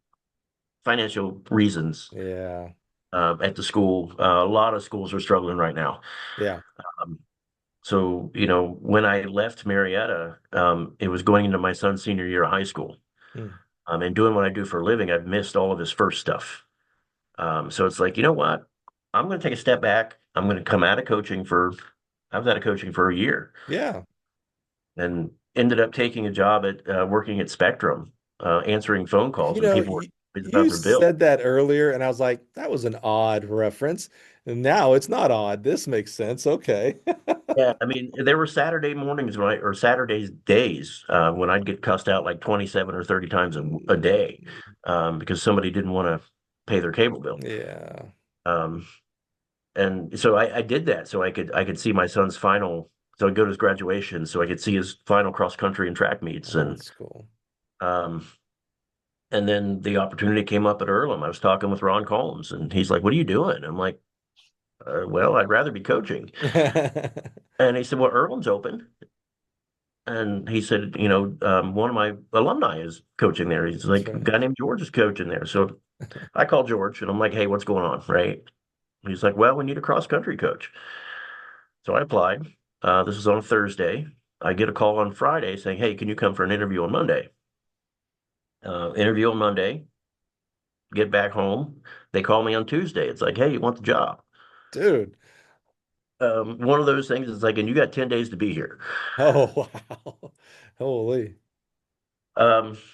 financial reasons yeah, at the school. A lot of schools are struggling right now. yeah. Um, so, when I left Marietta, it was going into my son's senior year of high school. Mm, And doing what I do for a living, I've missed all of his first stuff. So it's like, you know what? I'm going to take a step back. I'm going to come out of coaching I was out of coaching for a year yeah. and ended up taking a job at working at Spectrum, answering phone calls You when know, people were you, about you their bill. said that earlier, and I was like, that was an odd reference. And now it's not odd. This makes sense. Okay. Yeah, I mean, there were Saturday mornings or Saturdays days when I'd get cussed out like 27 or 30 times a day because somebody didn't want to pay their cable bill. Yeah. Um, and so I did that so I could see my son's final. So I'd go to his graduation, so I could see his final cross country and track meets, Oh, that's cool. um, and then the opportunity came up at Earlham. I was talking with Ron Collins, and he's like, "What are you doing?" I'm like, "Well, I'd rather be coaching." And he said, "Well, Earlham's open." And he said, one of my alumni is coaching there. He's That's like, a right. guy named George is coaching there. So I called George and I'm like, hey, what's going on? Right. He's like, well, we need a cross country coach. So I applied. This is on a Thursday. I get a call on Friday saying, hey, can you come for an interview on Monday? Interview on Monday, get back home. They call me on Tuesday. It's like, hey, you want the job? Dude. One of those things is like, and you got 10 days to be here. Oh, wow. Holy.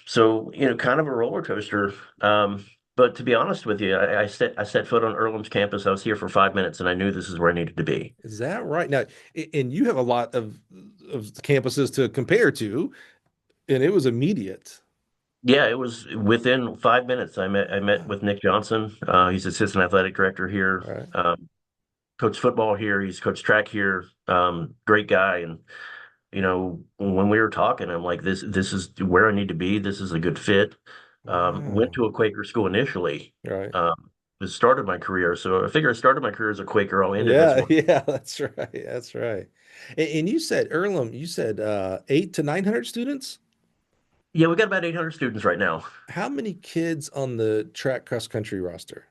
So, kind of a roller coaster. But to be honest with you, I set foot on Earlham's campus. I was here for 5 minutes and I knew this is where I needed to be. Is that right? Now, and you have a lot of campuses to compare to, and it was immediate. Yeah, it was within 5 minutes. I met with Nick Johnson. He's assistant athletic director here. Right. Coached football here. He's coached track here. Great guy. And when we were talking, I'm like, this is where I need to be. This is a good fit. Went Wow. to a Quaker school initially. Right. It started my career. So I figure I started my career as a Quaker. I'll end it as Yeah, one. yeah, that's right. That's right. And you said Earlham, you said 8 to 900 students? Yeah, we got about 800 students right now. How many kids on the track cross country roster?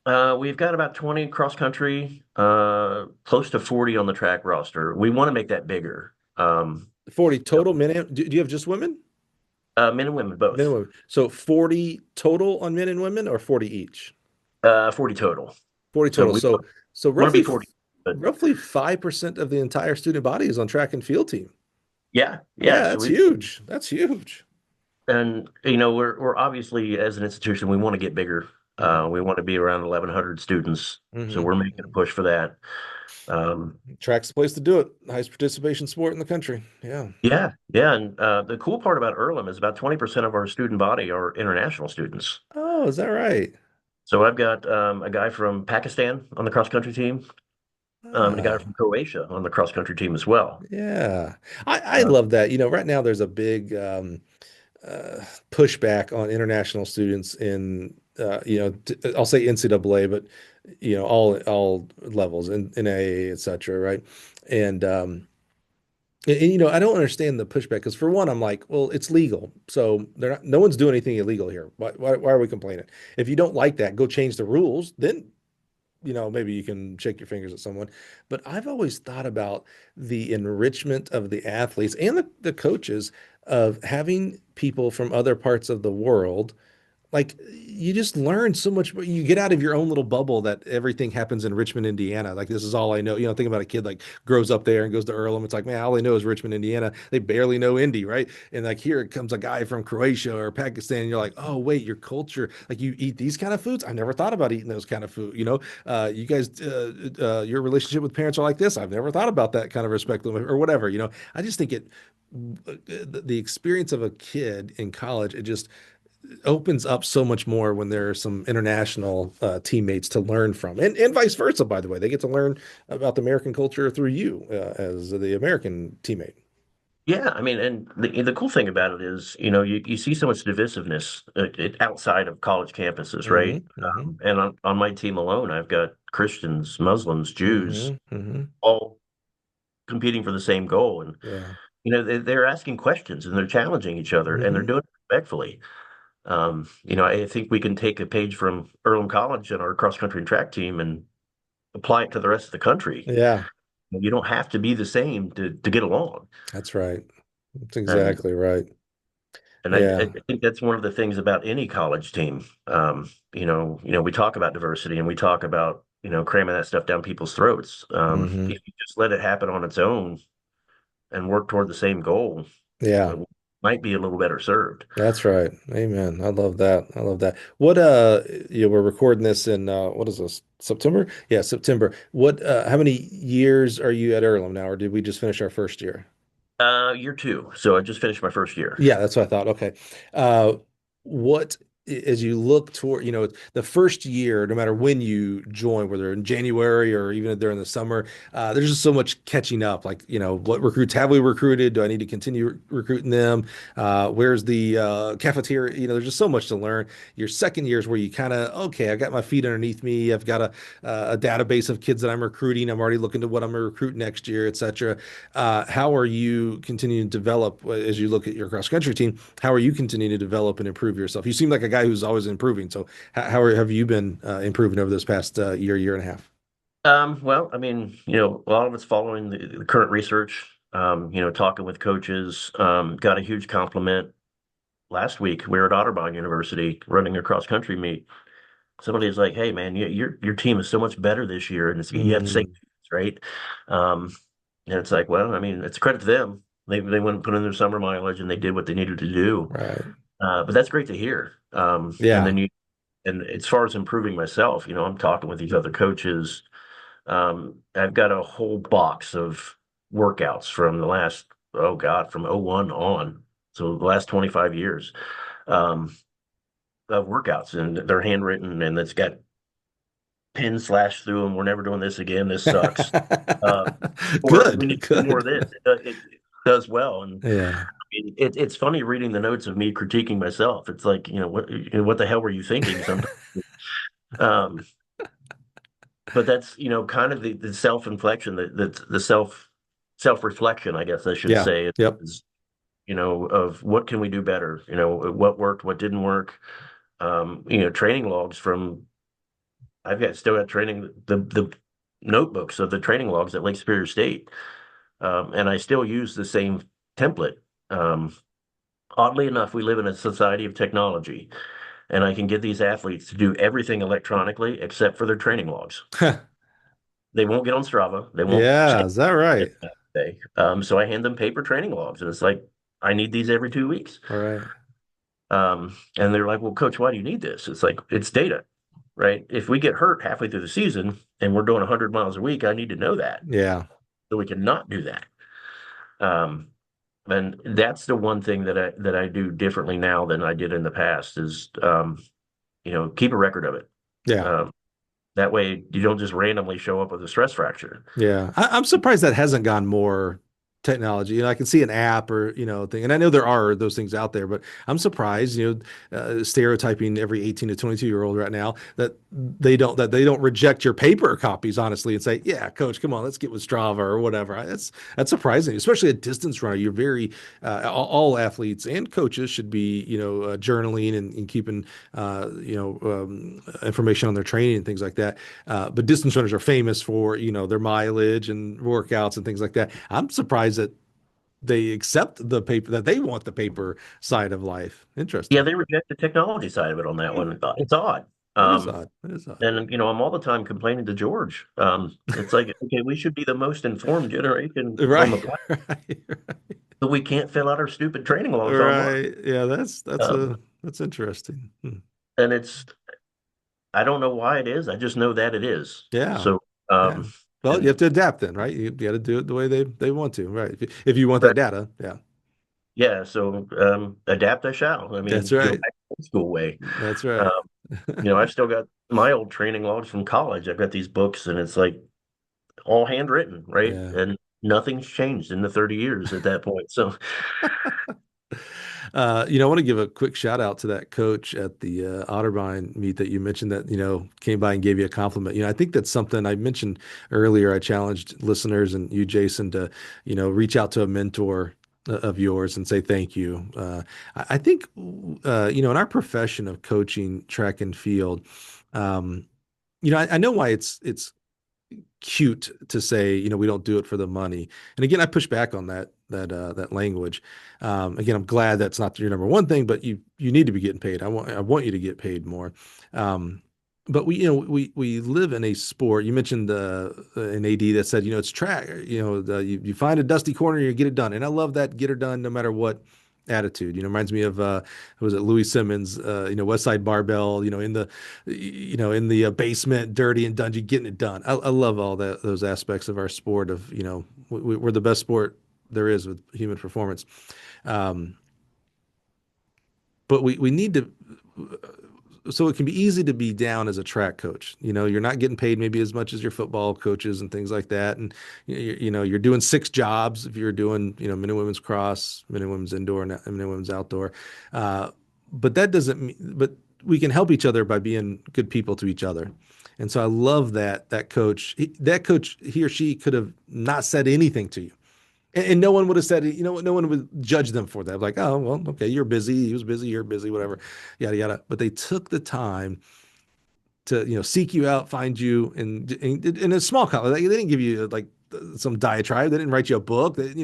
We've got about 20 cross country, close to 40 on the track roster. We want to make that bigger. 40 total men. Do you have just women? Men and women Men and both. women. So 40 total on men and women or 40 each? 40 total. 40 So total. we So want to be 40. But roughly 5% of the entire student body is on track and field team. yeah, Yeah, yeah. So that's we huge. That's huge. and we're obviously as an institution we want to get bigger. Mhm. We want to be around 1,100 students. So Mhm. we're making a push for that. Um, Track's the place to do it. Highest participation sport in the country. Yeah. yeah, yeah. And the cool part about Earlham is about 20% of our student body are international students. Oh, is that right? So I've got a guy from Pakistan on the cross country team, and a guy Ah, from Croatia on the cross country team as well. yeah. I Uh, love that. Right now there's a big pushback on international students in I'll say NCAA, but all levels in AA, et cetera, right? And I don't understand the pushback because for one, I'm like, well, it's legal, so no one's doing anything illegal here. Why are we complaining? If you don't like that, go change the rules. Then maybe you can shake your fingers at someone. But I've always thought about the enrichment of the athletes and the coaches of having people from other parts of the world like you just learn so much. You get out of your own little bubble that everything happens in Richmond, Indiana. Like this is all I know. Think about a kid like grows up there and goes to Earlham. It's like, man, all they know is Richmond, Indiana. They barely know Indy, right? And like here comes a guy from Croatia or Pakistan, and you're like, oh wait, your culture, like you eat these kind of foods. I never thought about eating those kind of food. You guys, your relationship with parents are like this. I've never thought about that kind of respect or whatever. I just think the experience of a kid in college, it just opens up so much more when there are some international teammates to learn from, and vice versa. By the way, they get to learn about the American culture through you as the American teammate. Yeah, I mean, and the cool thing about it is, you see so much divisiveness outside of college campuses, Hmm. right? Hmm. And on my team alone, I've got Christians, Muslims, Jews, Hmm. Hmm. all competing for the same goal. And, Yeah. they're asking questions and they're challenging each other and they're Hmm. doing it respectfully. I think we can take a page from Earlham College and our cross country and track team and apply it to the rest of the country. Yeah, You don't have to be the same to get along. that's right. That's And exactly right. I Yeah. think that's one of the things about any college team. We talk about diversity and we talk about, cramming that stuff down people's throats. Hmm. If you just let it happen on its own and work toward the same goal, Yeah. we might be a little better served. That's right. Amen. I love that. I love that. We're recording this in what is this? September? Yeah, September. How many years are you at Earlham now, or did we just finish our first year? Year two. So I just finished my first year. Yeah, that's what I thought. Okay. Uh, what, as you look toward, the first year, no matter when you join, whether in January or even during the summer, there's just so much catching up. Like, what recruits have we recruited? Do I need to continue recruiting them? Where's the cafeteria? There's just so much to learn. Your second year is where you kind of, okay, I got my feet underneath me. I've got a database of kids that I'm recruiting. I'm already looking to what I'm going to recruit next year, et cetera. How are you continuing to develop as you look at your cross country team? How are you continuing to develop and improve yourself? You seem like a guy who's always improving. So have you been improving over this past year and a half? Well, I mean, a lot of it's following the current research, talking with coaches, got a huge compliment last week. We were at Otterbein University running a cross country meet. Somebody was like, "Hey, man, your team is so much better this year," and you have to say, Mm, right? Um, and it's like, well, I mean, it's a credit to them. They went and put in their summer mileage and they did what they needed to do. right. But that's great to hear. And Yeah. then and as far as improving myself, I'm talking with these other coaches. I've got a whole box of workouts from the last, oh God, from '01 on. So the last 25 years of workouts, and they're handwritten and it's got pins slashed through them. We're never doing this again. This sucks. Um, or we Good. need to do more of Good. this. It does well. And Yeah. it's funny reading the notes of me critiquing myself. It's like, what the hell were you thinking sometimes? Um, but that's, kind of the self-inflection, the self-reflection, I guess I should Yeah. say, Yep. is, of what can we do better? What worked, what didn't work. Training logs from I've got still got training the notebooks of the training logs at Lake Superior State, and I still use the same template. Um, Oddly enough, we live in a society of technology, and I can get these athletes to do everything electronically except for their training logs. They won't get on Strava. They won't Yeah. check Is that it right? that day. So I hand them paper training logs, and it's like I need these every 2 weeks. All right. And they're like, "Well, coach, why do you need this?" It's like it's data, right? If we get hurt halfway through the season and we're doing 100 miles a week, I need to know that Yeah. so we cannot do that. Um, and that's the one thing that I do differently now than I did in the past is keep a record of it. Yeah. Um, that way you don't just randomly show up with a stress fracture. Yeah, I'm surprised that hasn't gone more technology. I can see an app or thing, and I know there are those things out there, but I'm surprised. Stereotyping every 18 to 22-year-old right now that they don't reject your paper copies honestly and say, yeah, coach, come on, let's get with Strava or whatever. That's surprising, especially a distance runner. You're very all athletes and coaches should be journaling and keeping information on their training and things like that. But distance runners are famous for, their mileage and workouts and things like that. I'm surprised that they accept the paper that they want the paper side of life. Yeah, Interesting. they reject the technology side of it on that Hmm. one. It's odd. That is odd. That is odd. And I'm all the time complaining to George. It's like, okay, we should be the most informed generation on Right. the planet, Right. but we can't fill out our stupid training logs online. Right. Yeah, Um, that's interesting. Hmm. and I don't know why it is. I just know that it is. Yeah. So, Yeah. um, Well, you and have to adapt then, right? You got to do it the way they want to, right? If you want that but data, yeah. yeah, so adapt I shall. I That's mean, go right. back to the school way. That's Um, right. I've still got my old training logs from college. I've got these books, and it's like all handwritten, right? Yeah. And nothing's changed in the 30 years at that point. So, I want to give a quick shout out to that coach at the Otterbein meet that you mentioned that, came by and gave you a compliment. I think that's something I mentioned earlier. I challenged listeners and you, Jason, to, reach out to a mentor of yours and say thank you. I think, in our profession of coaching track and field, um, I know why it's cute to say, we don't do it for the money. And again, I push back on that language. Again, I'm glad that's not your number one thing, but you need to be getting paid. I want you to get paid more. Um, but we live in a sport. You mentioned an AD that said, it's track. You find a dusty corner, you get it done, and I love that get her done no matter what attitude. Reminds me of was it Louis Simmons, West Side Barbell, in the basement, dirty and dungy, getting it done. I love all those aspects of our sport of, we're the best sport there is with human performance. Um, but we need to, so it can be easy to be down as a track coach. You're not getting paid maybe as much as your football coaches and things like that. And you're doing six jobs if you're doing, men and women's cross, men and women's indoor, and men and women's outdoor. Uh, but that doesn't mean, but we can help each other by being good people to each other. And so I love that coach, he or she could have not said anything to you. And no one would have said, no one would judge them for that. Like, oh, well, okay, you're busy. He was busy. You're busy, whatever, yada, yada. But they took the time to, seek you out, find you in a small college. They didn't give you like some diatribe. They didn't write you a book. They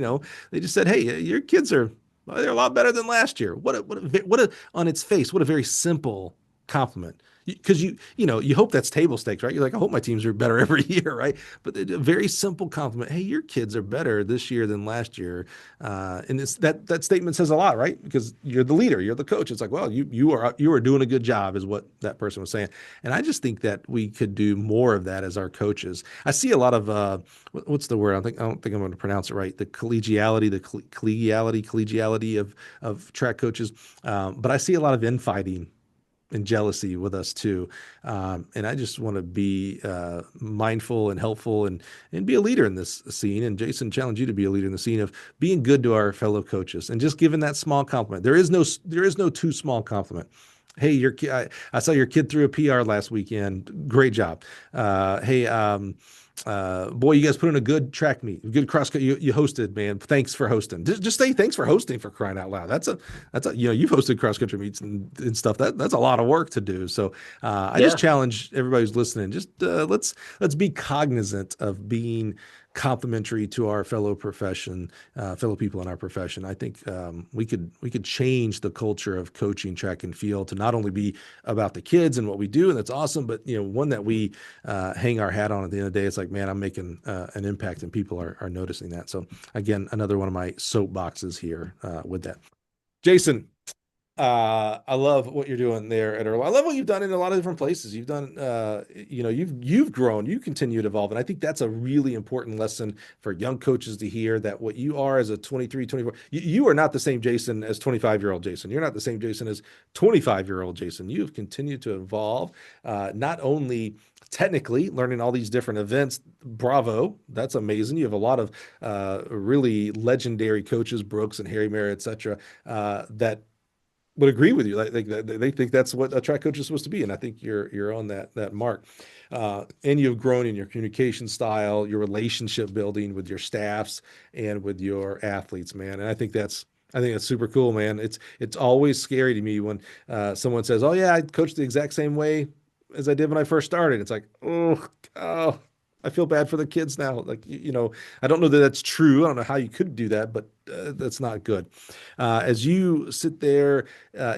just said, hey, your kids they're a lot better than last year. On its face, what a very simple compliment. Because you hope that's table stakes, right? You're like, I hope my teams are better every year, right? But a very simple compliment. Hey, your kids are better this year than last year, and that statement says a lot, right? Because you're the leader, you're the coach. It's like, well, you are doing a good job, is what that person was saying. And I just think that we could do more of that as our coaches. I see a lot of what's the word? I don't think I'm going to pronounce it right. The collegiality of track coaches, but I see a lot of infighting and jealousy with us too. And I just want to be mindful and helpful and be a leader in this scene. And Jason, challenge you to be a leader in the scene of being good to our fellow coaches and just giving that small compliment. There is no too small compliment. Hey, I saw your kid threw a PR last weekend. Great job. Hey, boy, you guys put in a good track meet, good cross. You hosted, man. Thanks for hosting. Just say thanks for hosting, for crying out loud. That's a you've hosted cross country meets and stuff. That's a lot of work to do. So I just yeah, challenge everybody who's listening. Just let's be cognizant of being complimentary to our fellow people in our profession. I think we could change the culture of coaching track and field to not only be about the kids and what we do, and that's awesome, but one that we hang our hat on at the end of the day. It's like, man, I'm making an impact, and people are noticing that. So again, another one of my soapboxes here with that. Jason, I love what you're doing there at Earl. I love what you've done in a lot of different places. You've done, you've grown, you continue to evolve. And I think that's a really important lesson for young coaches to hear, that what you are as a 23, 24, you are not the same Jason as 25-year-old Jason. You're not the same Jason as 25-year-old Jason. You've continued to evolve, not only technically learning all these different events. Bravo. That's amazing. You have a lot of really legendary coaches, Brooks and Harry Merritt, et cetera, that would agree with you. Like they think that's what a track coach is supposed to be, and I think you're on that mark. And you've grown in your communication style, your relationship building with your staffs and with your athletes, man. And I think that's super cool, man. It's always scary to me when someone says, "Oh yeah, I coached the exact same way as I did when I first started." It's like, oh, I feel bad for the kids now. Like, I don't know that that's true. I don't know how you could do that, but that's not good. As you sit there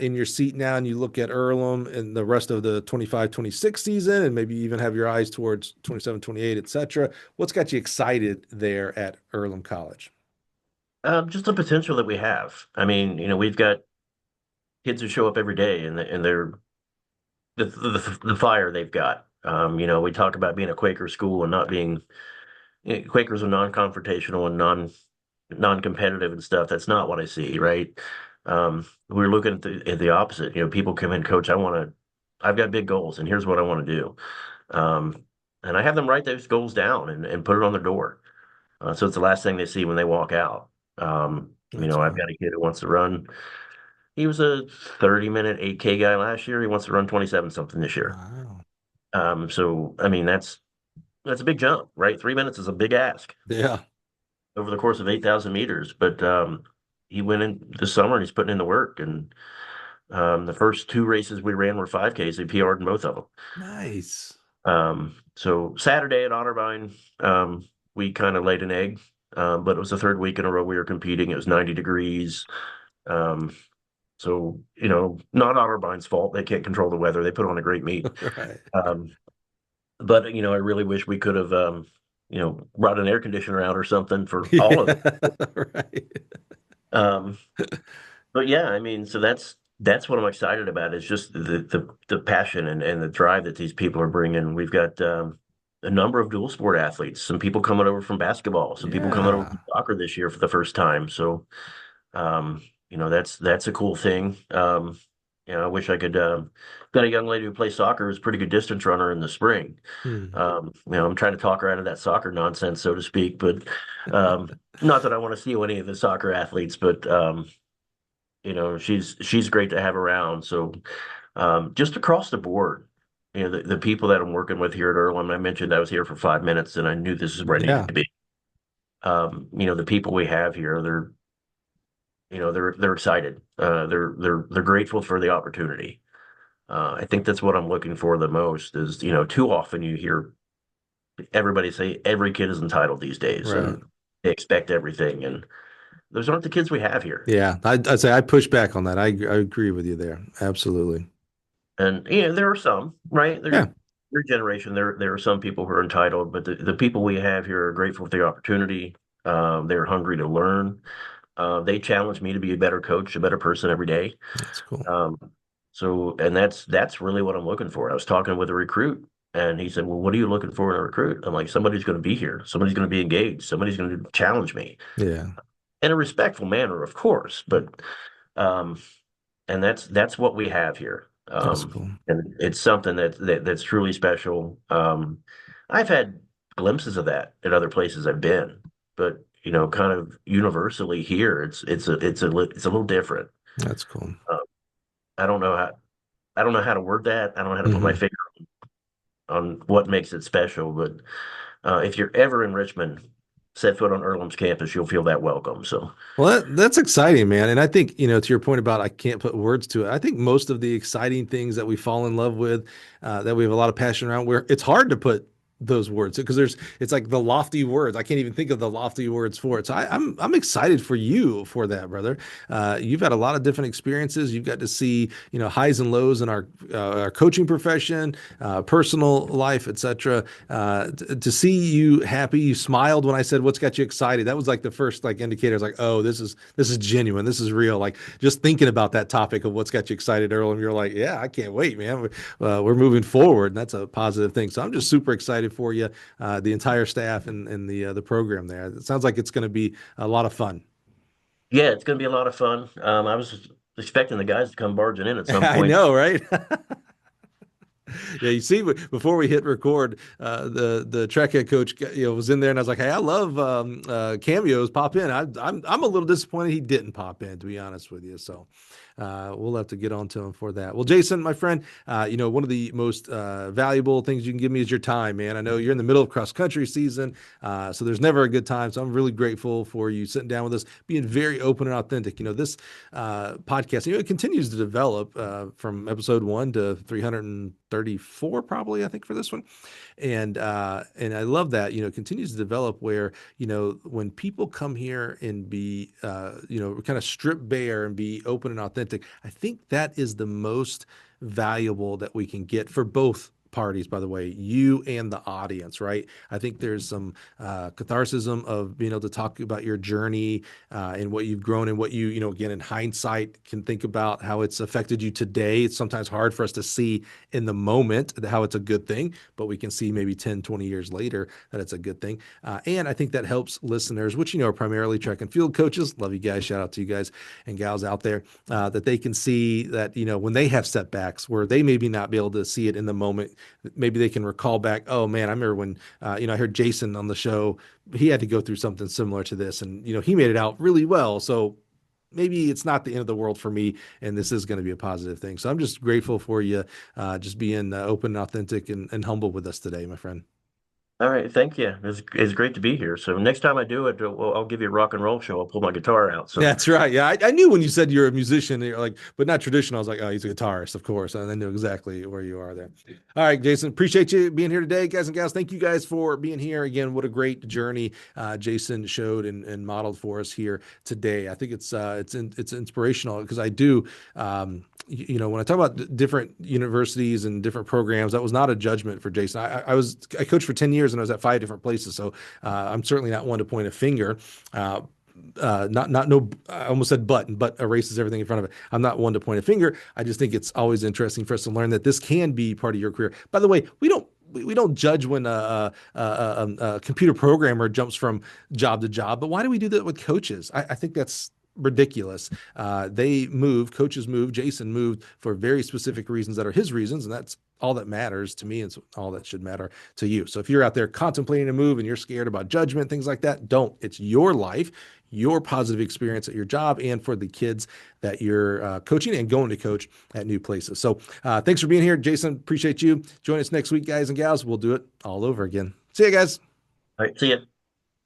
in your seat now and you look at Earlham and the rest of the 25-26 season, and maybe even have your eyes towards 27-28, etc., what's got you excited there at Earlham College? Just the potential that we have. I mean, we've got kids who show up every day, and they're the fire they've got. We talk about being a Quaker school and not being Quakers are non-confrontational and non-competitive and stuff. That's not what I see, right? We're looking at the opposite. People come in, coach, I've got big goals, and here's what I want to do. Um, and I have them write those goals down and put it on their door. So it's the last thing they see when they walk out. That's I've cool. got a kid who wants to run. He was a 30-minute 8K guy last year. He wants to run 27 something this year. Wow. So I mean that's a big jump, right? 3 minutes is a big ask Yeah. over the course of 8,000 meters. But he went in this summer and he's putting in the work. And the first two races we ran were 5Ks. He PR'd in both of them. Nice. So Saturday at Otterbein, we kind of laid an egg, but it was the third week in a row we were competing. It was 90 degrees. Um, so, not Otterbein's fault. They can't control the weather. They put on a great meet. Right. Um, but, I really wish we could have, brought an air conditioner out or something for all of it. Yeah. Right. Um, but yeah, I mean, so that's what I'm excited about. It's just the passion and the drive that these people are bringing. We've got a number of dual sport athletes. Some people coming over from basketball. Some people coming over Yeah. from soccer this year for the first time. So, that's a cool thing. I wish I could. Got a young lady who plays soccer who's a pretty good distance runner in the spring. Hmm. I'm trying to talk her out of that soccer nonsense, so to speak. But not that I want to steal any of the soccer athletes, but she's great to have around. So just across the board, the people that I'm working with here at Earlham, I mentioned I was here for 5 minutes and I knew this is where I needed Yeah. to be. The people we have here, they're excited. They're grateful for the opportunity. I think that's what I'm looking for the most is, too often you hear everybody say every kid is entitled these days Right. and they expect everything. And those aren't the kids we have here. Yeah. I'd say I push back on that. I agree with you there. Absolutely. And there are some, right? Yeah. Their generation, there are some people who are entitled, but the people we have here are grateful for the opportunity. They're hungry to learn. They challenge me to be a better coach, a better person every day. That's cool. Um, and that's really what I'm looking for. I was talking with a recruit, and he said, "Well, what are you looking for in a recruit?" I'm like, "Somebody's going to be here. Somebody's going to be engaged. Somebody's going to challenge me Yeah. in a respectful manner, of course, but." Um, and that's what we have here. That's cool. And it's something that's truly special. I've had glimpses of that at other places I've been, but kind of universally here, it's a little different. That's cool. Uh, I don't know how I don't know how to word that. I don't know how to put my Hmm. finger on what makes it special, but if you're ever in Richmond, set foot on Earlham's campus, you'll feel that welcome. So Well, that's exciting, man. And I think, to your point about I can't put words to it, I think most of the exciting things that we fall in love with, that we have a lot of passion around, where it's hard to put those words because it's like the lofty words. I can't even think of the lofty words for it. So I'm excited for you for that, brother. You've had a lot of different experiences. You've got to see, highs and lows in our coaching profession, personal life, etc. To see you happy, you smiled when I said, "What's got you excited?" That was like the first like indicator. I was like, "Oh, this is genuine. This is real." Like just thinking about that topic of what's got you excited, Earl, and you're like, "Yeah, I can't wait, man. We're moving forward," and that's a positive thing. So I'm just super excited for you, the entire staff and the program there. It sounds like it's going to be a lot of fun. yeah, it's going to be a lot of fun. I was expecting the guys to come barging in at some I point. know, right? Yeah, you see, before we hit record, the track head coach, was in there, and I was like, "Hey, I love cameos. Pop in." I'm a little disappointed he didn't pop in, to be honest with you. So, We'll have to get on to him for that. Well, Jason, my friend, one of the most valuable things you can give me is your time, man. I know you're in the middle of cross country season, so there's never a good time. So I'm really grateful for you sitting down with us, being very open and authentic. This podcast, it continues to develop from episode 1 to 334, probably, I think, for this one. And I love that, continues to develop where, when people come here and be, kind of strip bare and be open and authentic, I think that is the most valuable that we can get for both parties, by the way, you and the audience, right? I think there's some catharsis of being able to talk about your journey and what you've grown and what again, in hindsight, can think about how it's affected you today. It's sometimes hard for us to see in the moment how it's a good thing, but we can see maybe 10, 20 years later that it's a good thing. And I think that helps listeners, which, are primarily track and field coaches. Love you guys. Shout out to you guys and gals out there that they can see that, when they have setbacks where they maybe not be able to see it in the moment, maybe they can recall back, oh man, I remember when, I heard Jason on the show, he had to go through something similar to this and, he made it out really well. So maybe it's not the end of the world for me, and this is going to be a positive thing. So I'm just grateful for you, just being open and authentic and humble with us today, my friend. All right, thank you. It's great to be here. So next time I do it, well, I'll give you a rock and roll show. I'll pull my guitar out. So That's right. Yeah, I knew when you said you're a musician, you're like, but not traditional. I was like, oh, he's a guitarist, of course. And I knew exactly where you are there. All right, Jason, appreciate you being here today, guys and gals. Thank you guys for being here again. What a great journey Jason showed and modeled for us here today. I think it's inspirational because I do. When I talk about different universities and different programs, that was not a judgment for Jason. I coached for 10 years and I was at 5 different places. So I'm certainly not one to point a finger. No, I almost said but erases everything in front of it. I'm not one to point a finger. I just think it's always interesting for us to learn that this can be part of your career. By the way, we don't judge when a computer programmer jumps from job to job, but why do we do that with coaches? I think that's ridiculous. Coaches move, Jason moved for very specific reasons that are his reasons, and that's all that matters to me, and all that should matter to you. So if you're out there contemplating a move and you're scared about judgment, things like that, don't. It's your life, your positive experience at your job, and for the kids that you're coaching and going to coach at new places. So thanks for being here, Jason. Appreciate you. Join us next week, guys and gals. We'll do it all over again. See you guys. all right, see you.